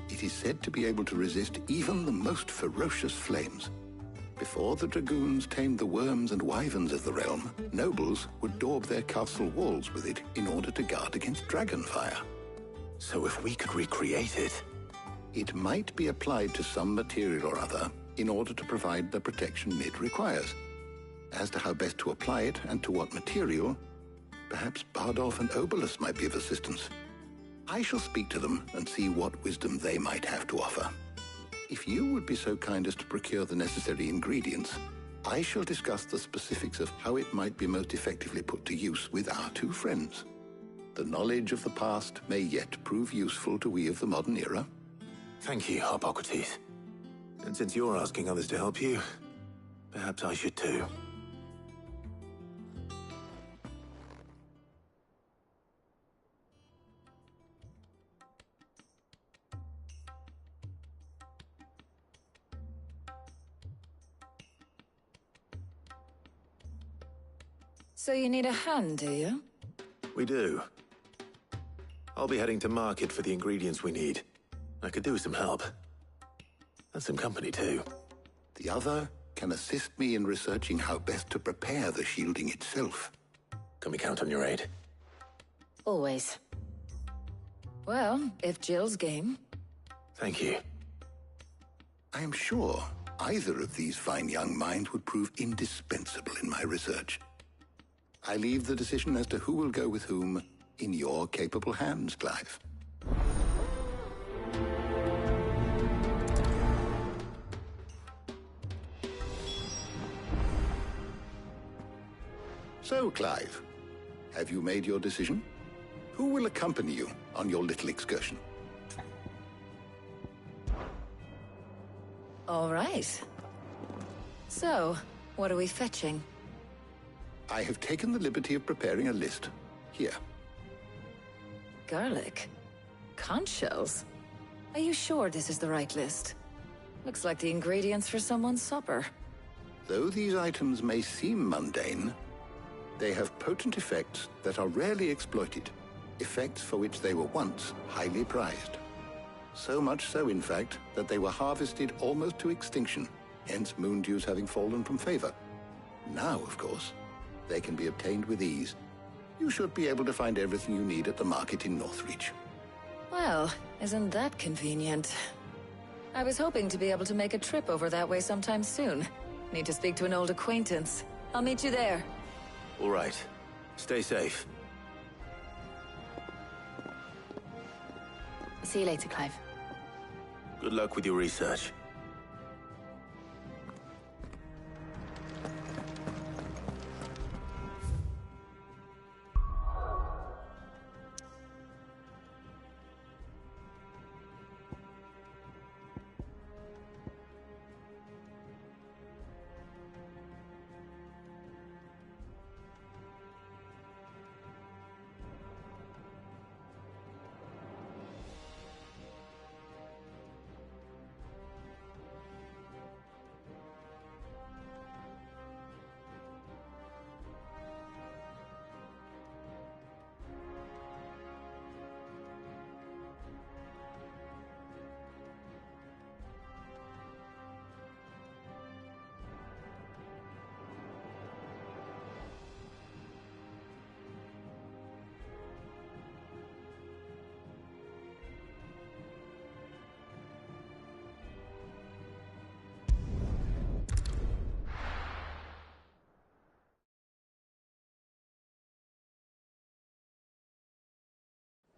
It is said to be able to resist even the most ferocious flames. Before the dragoons tamed the worms and wyverns of the realm, nobles would daub their castle walls with it in order to guard against dragon fire. So if we could recreate it... It might be applied to some material or other in order to provide the protection it requires. As to how best to apply it and to what material, perhaps Bardolph and Obelus might be of assistance. I shall speak to them and see what wisdom they might have to offer. If you would be so kind as to procure the necessary ingredients, I shall discuss the specifics of how it might be most effectively put to use with our two friends. The knowledge of the past may yet prove useful to we of the modern era. Thank you, Hippocrates. And since you're asking others to help you, perhaps I should too. So you need a hand, do you? We do. I'll be heading to market for the ingredients we need. I could do with some help. That's some company, too. The other can assist me in researching how best to prepare the shielding itself. Can we count on your aid? Always. Well, if Jill's game. Thank you. I am sure either of these fine young minds would prove indispensable in my research. I leave the decision as to who will go with whom in your capable hands, Clive. So, Clive, have you made your decision? Who will accompany you on your little excursion? All right. So, what are we fetching? I have taken the liberty of preparing a list. Here. Garlic? Conch shells? Are you sure this is the right list? Looks like the ingredients for someone's supper. Though these items may seem mundane, they have potent effects that are rarely exploited, effects for which they were once highly prized. So much so, in fact, that they were harvested almost to extinction, hence moon dews having fallen from favor. Now, of course, they can be obtained with ease. You should be able to find everything you need at the market in Northreach. Well, isn't that convenient? I was hoping to be able to make a trip over that way sometime soon. Need to speak to an old acquaintance. I'll meet you there. All right. Stay safe. See you later, Clive. Good luck with your research.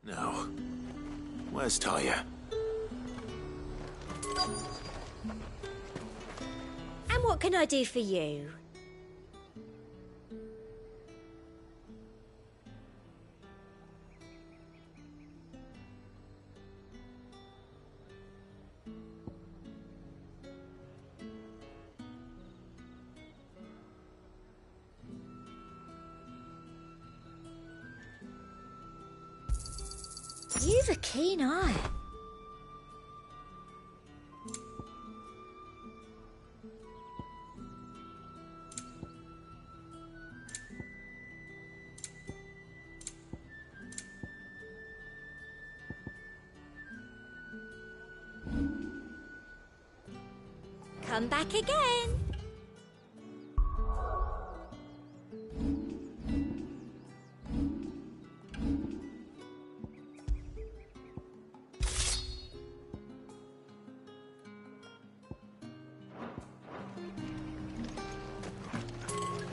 Now, where's Talia? And what can I do for you? You've a keen eye. Come back again.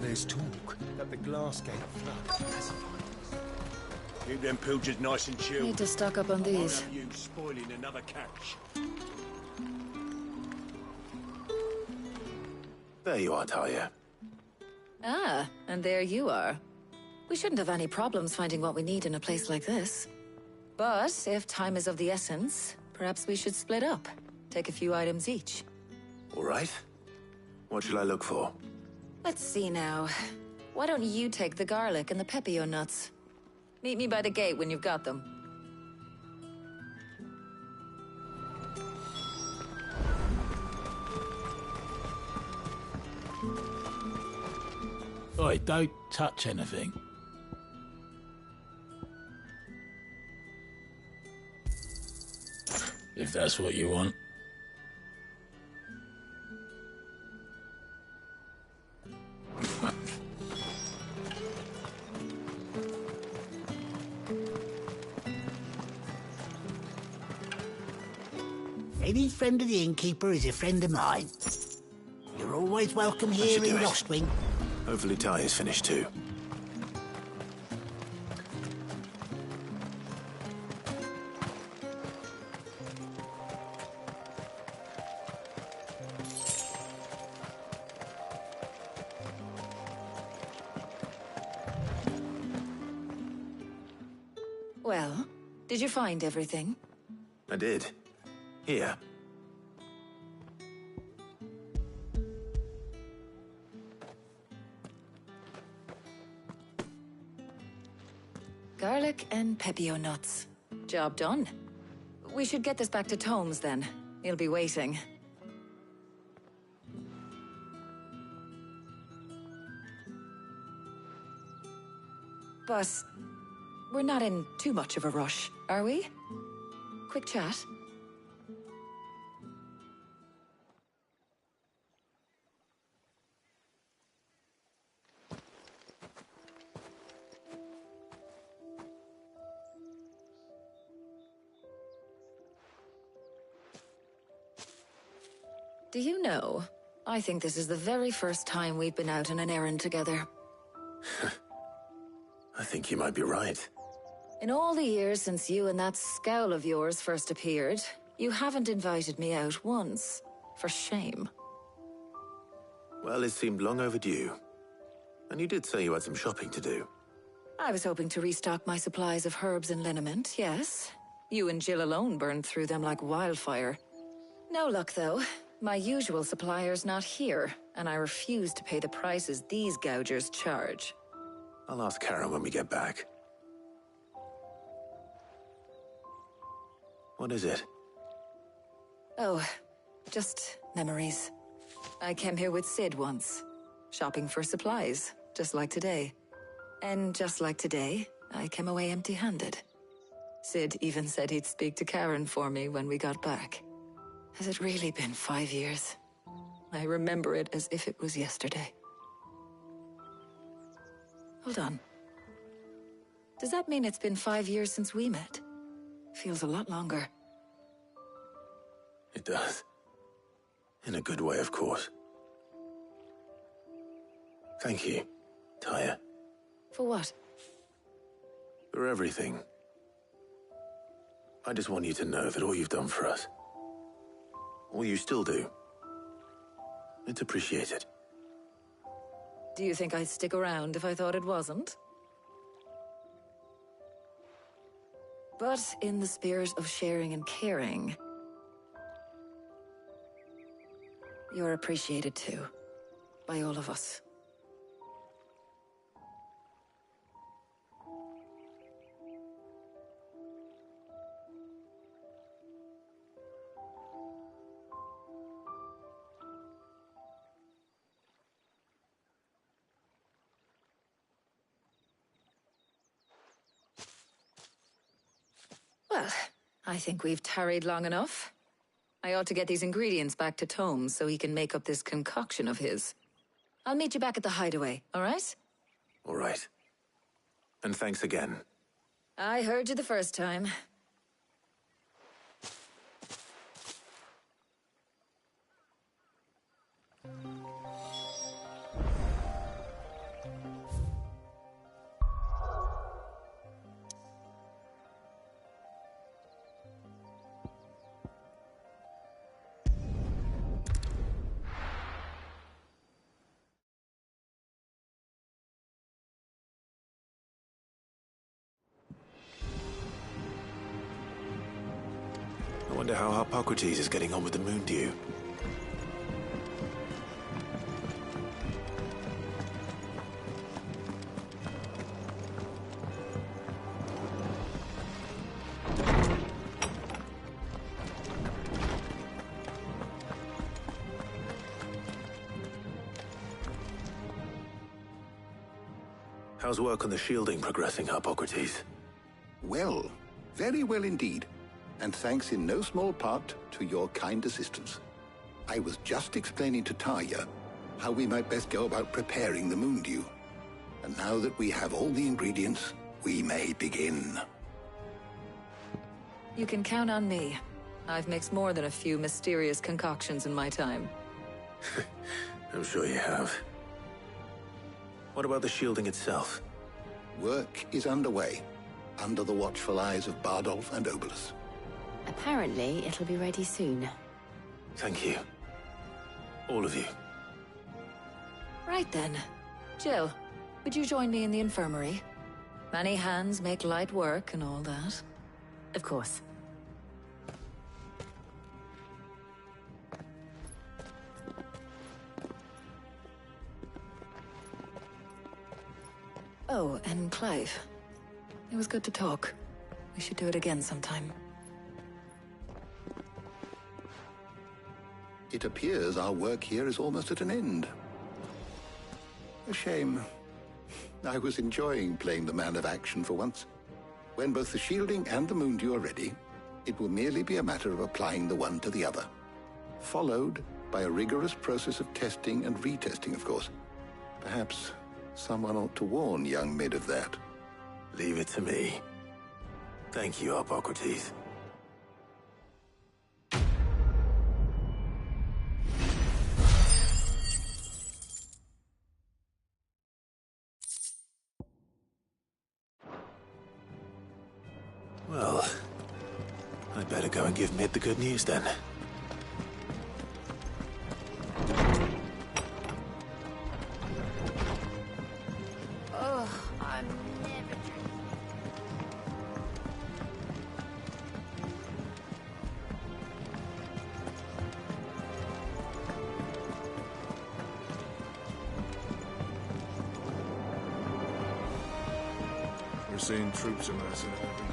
There's talk that the glass gate flood. Keep them pilgers nice and chilled. Need to stock up on these. Won't have you spoiling another catch. There you are, Talia. Ah, and there you are. We shouldn't have any problems finding what we need in a place like this. But if time is of the essence, perhaps we should split up. Take a few items each. All right. What shall I look for? Let's see now. Why don't you take the garlic and the pepio nuts? Meet me by the gate when you've got them. Oi, don't touch anything. If that's what you want. Any friend of the innkeeper is a friend of mine. You're always welcome here in Lostwing. Hopefully Ty is finished too. Well, did you find everything? I did. Here. Garlic and pepio nuts. Job done. We should get this back to Tomes then. He'll be waiting. But we're not in too much of a rush, are we? Quick chat. Do you know, I think this is the very first time we've been out on an errand together. I think you might be right. In all the years since you and that scowl of yours first appeared, you haven't invited me out once. For shame. Well, it seemed long overdue. And you did say you had some shopping to do. I was hoping to restock my supplies of herbs and liniment, yes. You and Jill alone burned through them like wildfire. No luck, though. My usual supplier's not here, and I refuse to pay the prices these gougers charge. I'll ask Karen when we get back. What is it? Oh, just memories. I came here with Sid once, shopping for supplies, just like today. And just like today, I came away empty-handed. Sid even said he'd speak to Karen for me when we got back. Has it really been 5 years? I remember it as if it was yesterday. Hold on. Does that mean it's been 5 years since we met? Feels a lot longer. It does. In a good way, of course. Thank you, Tyre. For what? For everything. I just want you to know that all you've done for us, all you still do, it's appreciated. Do you think I'd stick around if I thought it wasn't? But in the spirit of sharing and caring, you're appreciated too, by all of us. Well, I think we've tarried long enough. I ought to get these ingredients back to Tomes so he can make up this concoction of his. I'll meet you back at the hideaway, all right? All right. And thanks again. I heard you the first time. I wonder how Harpocrates is getting on with the moon dew. How's work on the shielding progressing, Harpocrates? Well, very well indeed. And thanks in no small part to your kind assistance. I was just explaining to Tarja how we might best go about preparing the moon dew. And now that we have all the ingredients, we may begin. You can count on me. I've mixed more than a few mysterious concoctions in my time. I'm sure you have. What about the shielding itself? Work is underway, under the watchful eyes of Bardolph and Obolus. Apparently, it'll be ready soon. Thank you. All of you. Right then. Jill, would you join me in the infirmary? Many hands make light work and all that. Of course. Oh, and Clive. It was good to talk. We should do it again sometime. It appears our work here is almost at an end. A shame. I was enjoying playing the man of action for once. When both the shielding and the Moondew are ready, it will merely be a matter of applying the one to the other. Followed by a rigorous process of testing and retesting, of course. Perhaps someone ought to warn young Mid of that. Leave it to me. Thank you, Hippocrates. Well, I'd better go and give Mid the good news then. Oh, I'm never... We're seeing troops amassing at every...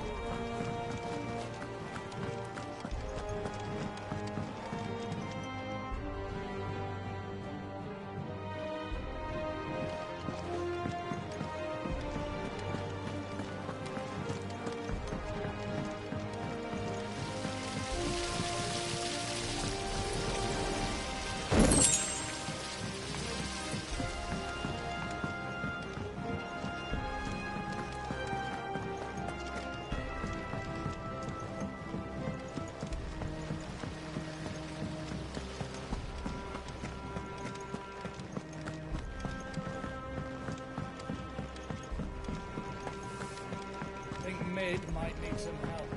Mid might need some help.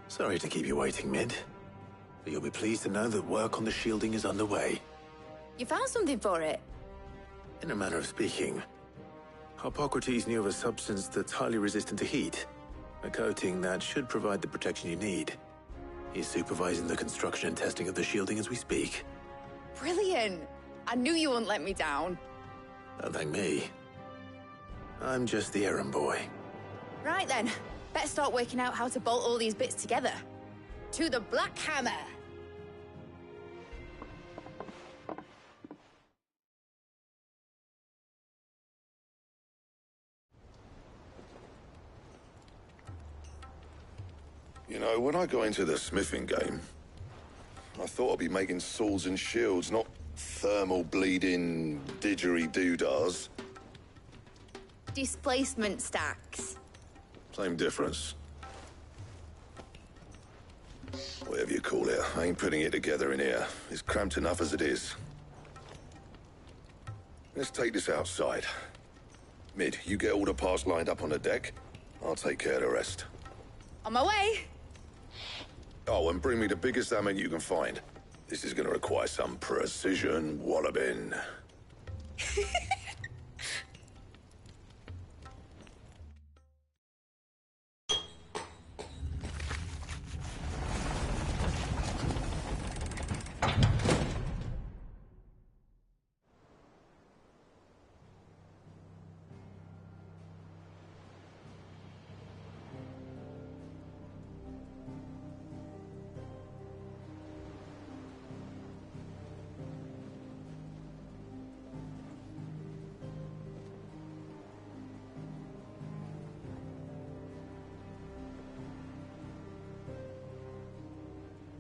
Sorry to keep you waiting, Mid. But you'll be pleased to know that work on the shielding is underway. You found something for it? In a manner of speaking, Hippocrates knew of a substance that's highly resistant to heat. A coating that should provide the protection you need. He's supervising the construction and testing of the shielding as we speak. Brilliant! I knew you wouldn't let me down. Don't thank me. I'm just the errand boy. Right then, better start working out how to bolt all these bits together. To the Black Hammer! You know, when I got into the smithing game, I thought I'd be making swords and shields, not thermal bleeding didgeridoo-dahs. Displacement stacks. Same difference. Whatever you call it, I ain't putting it together in here. It's cramped enough as it is. Let's take this outside. Mid, you get all the parts lined up on the deck. I'll take care of the rest. On my way! Oh, and bring me the biggest hammer you can find. This is gonna require some precision walloping.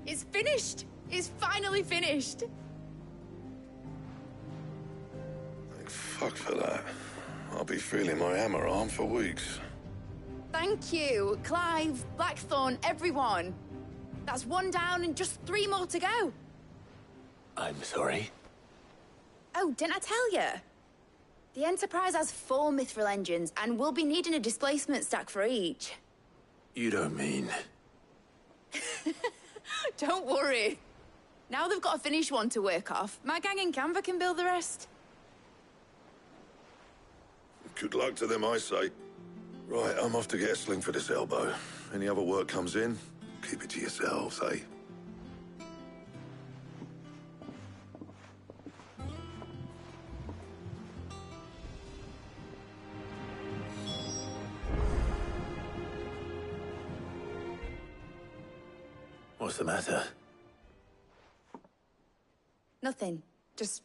It's finished! It's finally finished! Thank fuck for that. I'll be feeling my hammer arm for weeks. Thank you, Clive, Blackthorn, everyone. That's one down and just 3 more to go. I'm sorry. Oh, didn't I tell you? The Enterprise has 4 mithril engines, and we'll be needing a displacement stack for each. You don't mean... Don't worry. Now they've got a finished one to work off, my gang in Canva can build the rest. Good luck to them, I say. Right, I'm off to get a sling for this elbow. Any other work comes in, keep it to yourselves, eh? What's the matter? Nothing. Just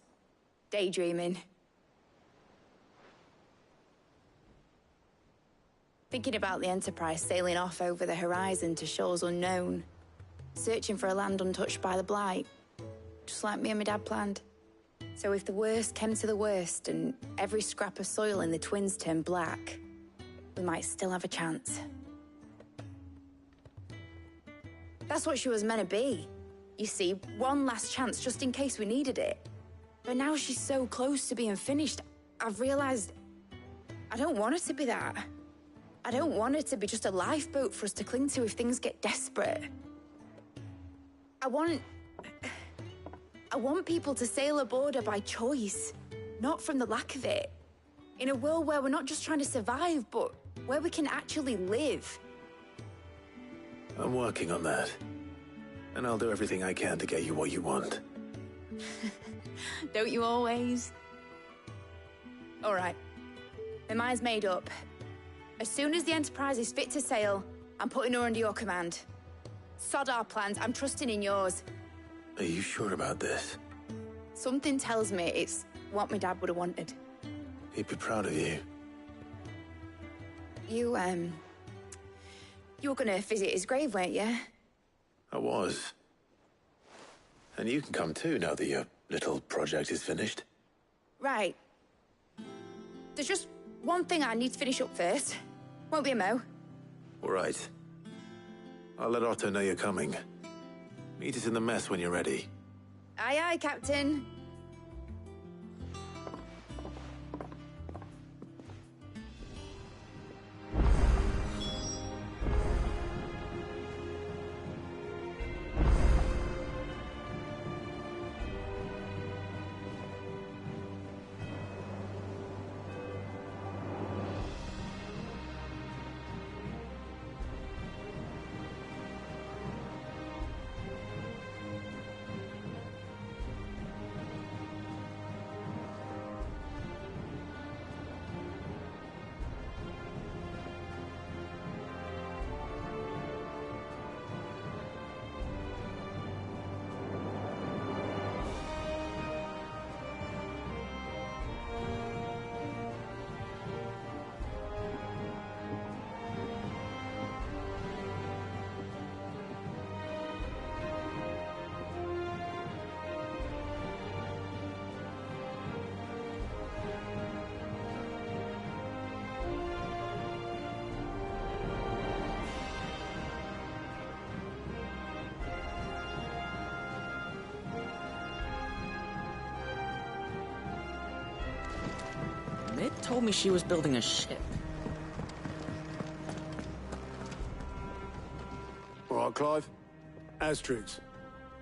daydreaming. Thinking about the Enterprise sailing off over the horizon to shores unknown. Searching for a land untouched by the Blight. Just like me and my dad planned. So if the worst came to the worst and every scrap of soil in the Twins turned black, we might still have a chance. That's what she was meant to be. You see, one last chance just in case we needed it. But now she's so close to being finished, I've realized I don't want her to be that. I don't want her to be just a lifeboat for us to cling to if things get desperate. I want people to sail aboard her by choice, not from the lack of it. In a world where we're not just trying to survive, but where we can actually live. I'm working on that. And I'll do everything I can to get you what you want. Don't you always? All right. My mind's made up. As soon as the Enterprise is fit to sail, I'm putting her under your command. Sod our plans, I'm trusting in yours. Are you sure about this? Something tells me it's what my dad would have wanted. He'd be proud of you. You were gonna visit his grave, weren't you? I was. And you can come too, now that your little project is finished. Right. There's just one thing I need to finish up first. Won't be a mo. All right. I'll let Otto know you're coming. Meet us in the mess when you're ready. Aye, aye, Captain. Mid told me she was building a ship. All right, Clive. Asterix.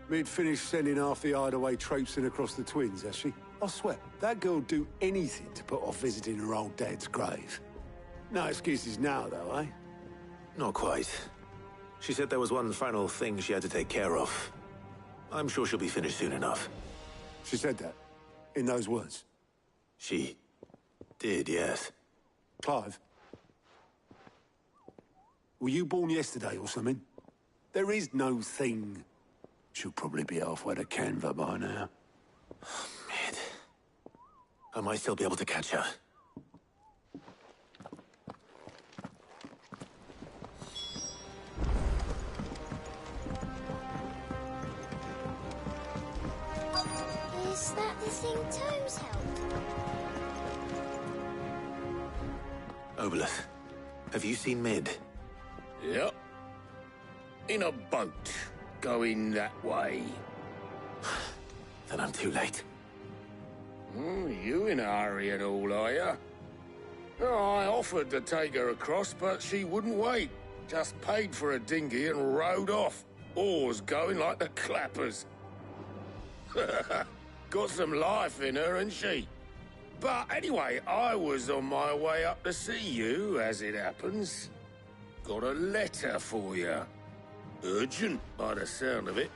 Mid finished sending half the hideaway traipsing across the Twins, has she? I swear, that girl'd do anything to put off visiting her old dad's grave. No excuses now, though, eh? Not quite. She said there was one final thing she had to take care of. I'm sure she'll be finished soon enough. She said that? In those words? She did, yes. Clive? Were you born yesterday or something? There is no thing. She'll probably be halfway to Canva by now. Mid. I might still be able to catch her. Is that the thing Tomes held? Obolus, have you seen Mid? Yep. In a boat, going that way. Then I'm too late. You in a hurry at all, are you? Oh, I offered to take her across, but she wouldn't wait. Just paid for a dinghy and rowed off. Oars going like the clappers. Got some life in her, ain't she? But anyway, I was on my way up to see you, as it happens. Got a letter for you. Urgent, by the sound of it.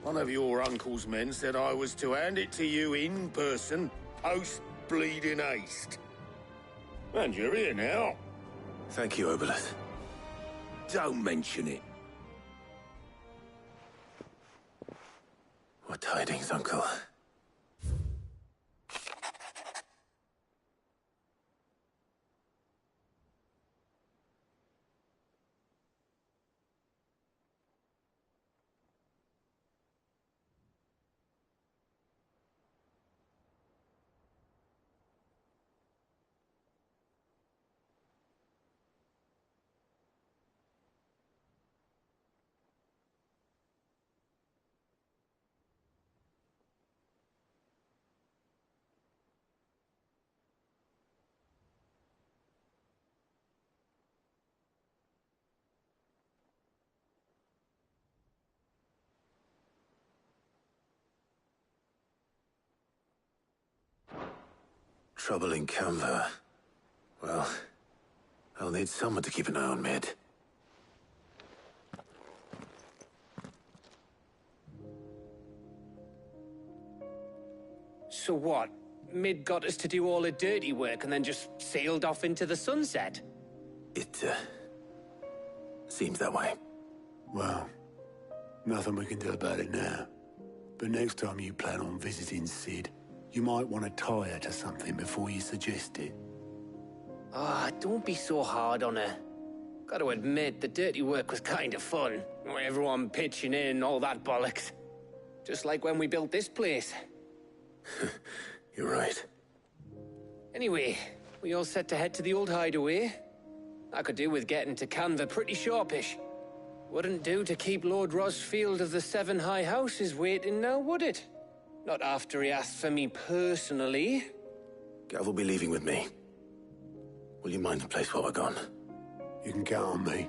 One of your uncle's men said I was to hand it to you in person, post-bleeding haste. And you're here now. Thank you, Obolus. Don't mention it. What tidings, Uncle? Trouble in Canva. Well, I'll need someone to keep an eye on Mid. So what? Mid got us to do all the dirty work and then just sailed off into the sunset? It, seems that way. Well, nothing we can do about it now. But next time you plan on visiting Sid, you might want to tie her to something before you suggest it. Ah, don't be so hard on her. Gotta admit, the dirty work was kind of fun. Everyone pitching in, all that bollocks. Just like when we built this place. You're right. Anyway, we all set to head to the old hideaway. I could do with getting to Canva pretty sharpish. Wouldn't do to keep Lord Rosfield of the Seven High Houses waiting now, would it? Not after he asked for me personally. Gav will be leaving with me. Will you mind the place while we're gone? You can count on me.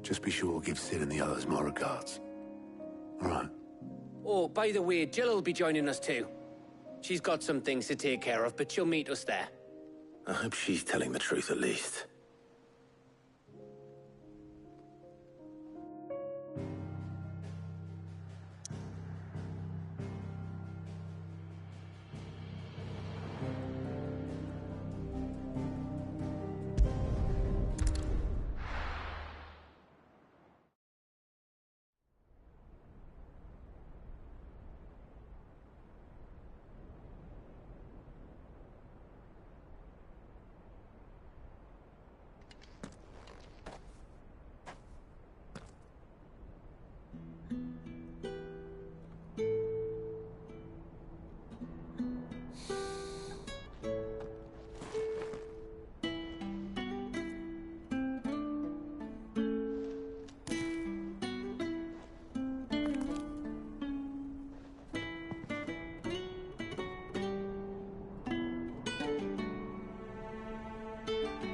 Just be sure to give Sid and the others my regards. All right. Oh, by the way, Jill will be joining us too. She's got some things to take care of, but she'll meet us there. I hope she's telling the truth at least.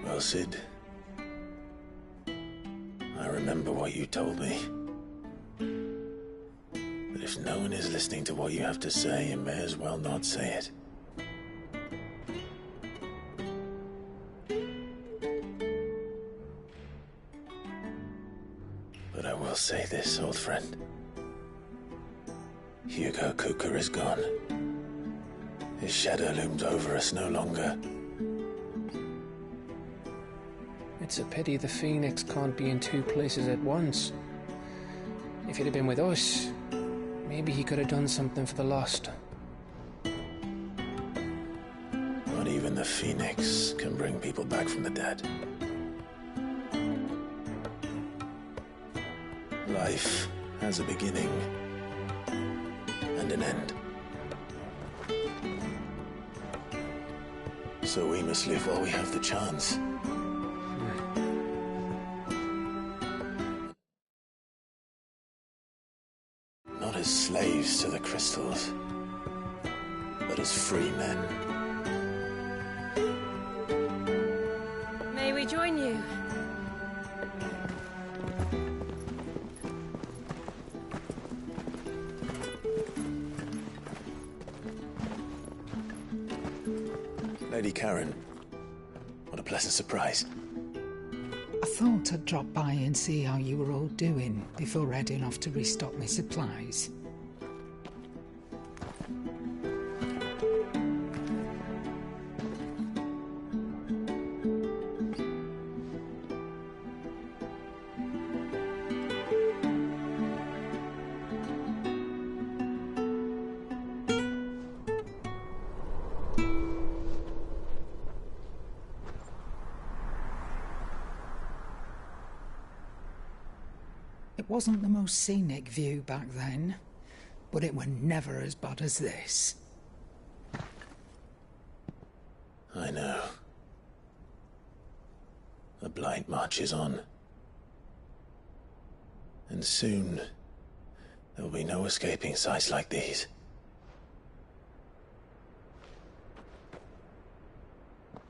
Well, Sid, I remember what you told me. But if no one is listening to what you have to say, you may as well not say it. But I will say this, old friend. Hugo Cooker is gone. His shadow looms over us no longer. It's a pity the Phoenix can't be in two places at once. If he'd have been with us, maybe he could have done something for the lost. Not even the Phoenix can bring people back from the dead. Life has a beginning and an end. So we must live while we have the chance. Not as slaves to the crystals, but as free men. May we join you? Lady Karen, what a pleasant surprise. I thought I'd drop by and see how you were all doing before heading off to restock my supplies. It wasn't the most scenic view back then, but it were never as bad as this. I know. The blight marches on. And soon, there will be no escaping sights like these.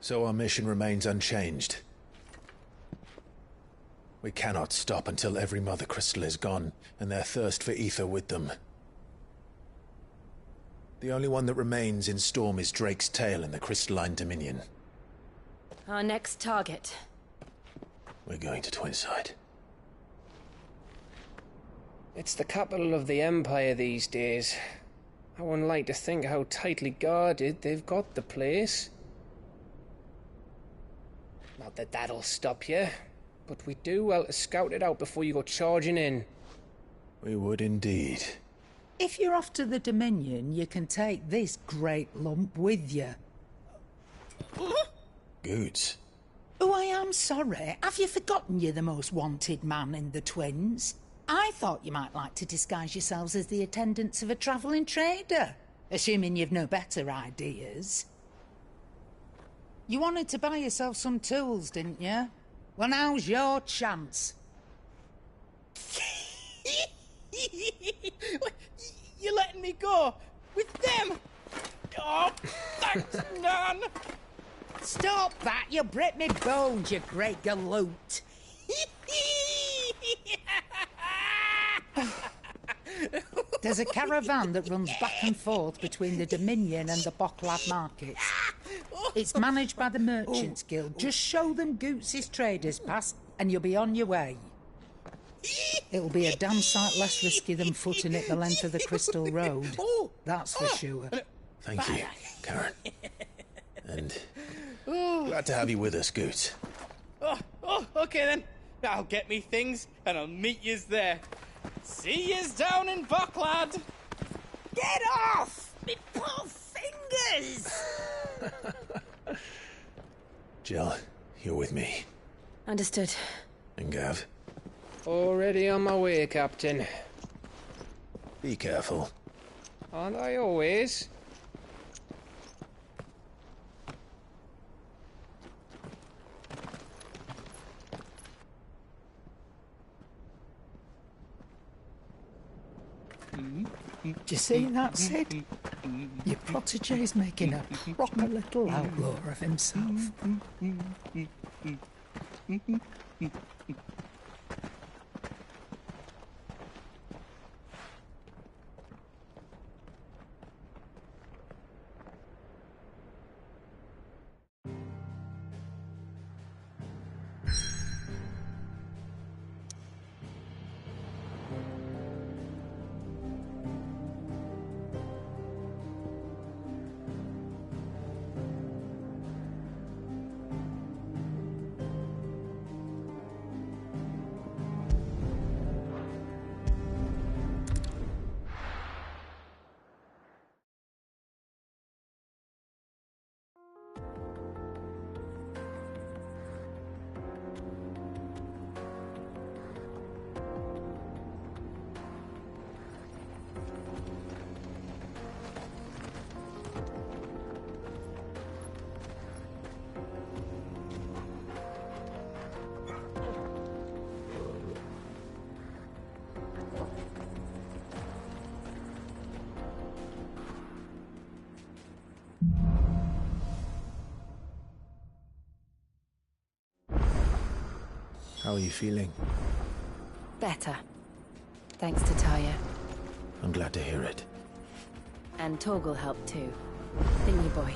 So our mission remains unchanged. We cannot stop until every Mother Crystal is gone, and their thirst for ether with them. The only one that remains in Storm is Drake's tail in the Crystalline Dominion. Our next target. We're going to Twinside. It's the capital of the Empire these days. I wouldn't like to think how tightly guarded they've got the place. Not that that'll stop you, but we do well to scout it out before you go charging in. We would indeed. If you're off to the Dominion, you can take this great lump with you. Goods. Oh, I am sorry. Have you forgotten you're the most wanted man in the Twins? I thought you might like to disguise yourselves as the attendants of a travelling trader, assuming you've no better ideas. You wanted to buy yourself some tools, didn't you? Well, now's your chance. You're letting me go with them? Oh, thanks, Nan. Stop that! You'll break me bones, you great galoot. There's a caravan that runs back and forth between the Dominion and the Bocklad markets. It's managed by the Merchants Guild. Just show them Goots' traders pass and you'll be on your way. It'll be a damn sight less risky than footing it the length of the Crystal Road. That's for sure. Thank you, Karen. And glad to have you with us, Goots. Okay then. I'll get me things and I'll meet yous there. See yous down in Bocklad. Get off! Me poor fingers! Jill, you're with me. Understood. And Gav? Already on my way, Captain. Be careful. Aren't I always? Do you see that, Sid? Your protege's making a proper little outlaw of himself. How are you feeling? Better. Thanks to Taya. I'm glad to hear it. And Torgal helped too. Didn't you, boy?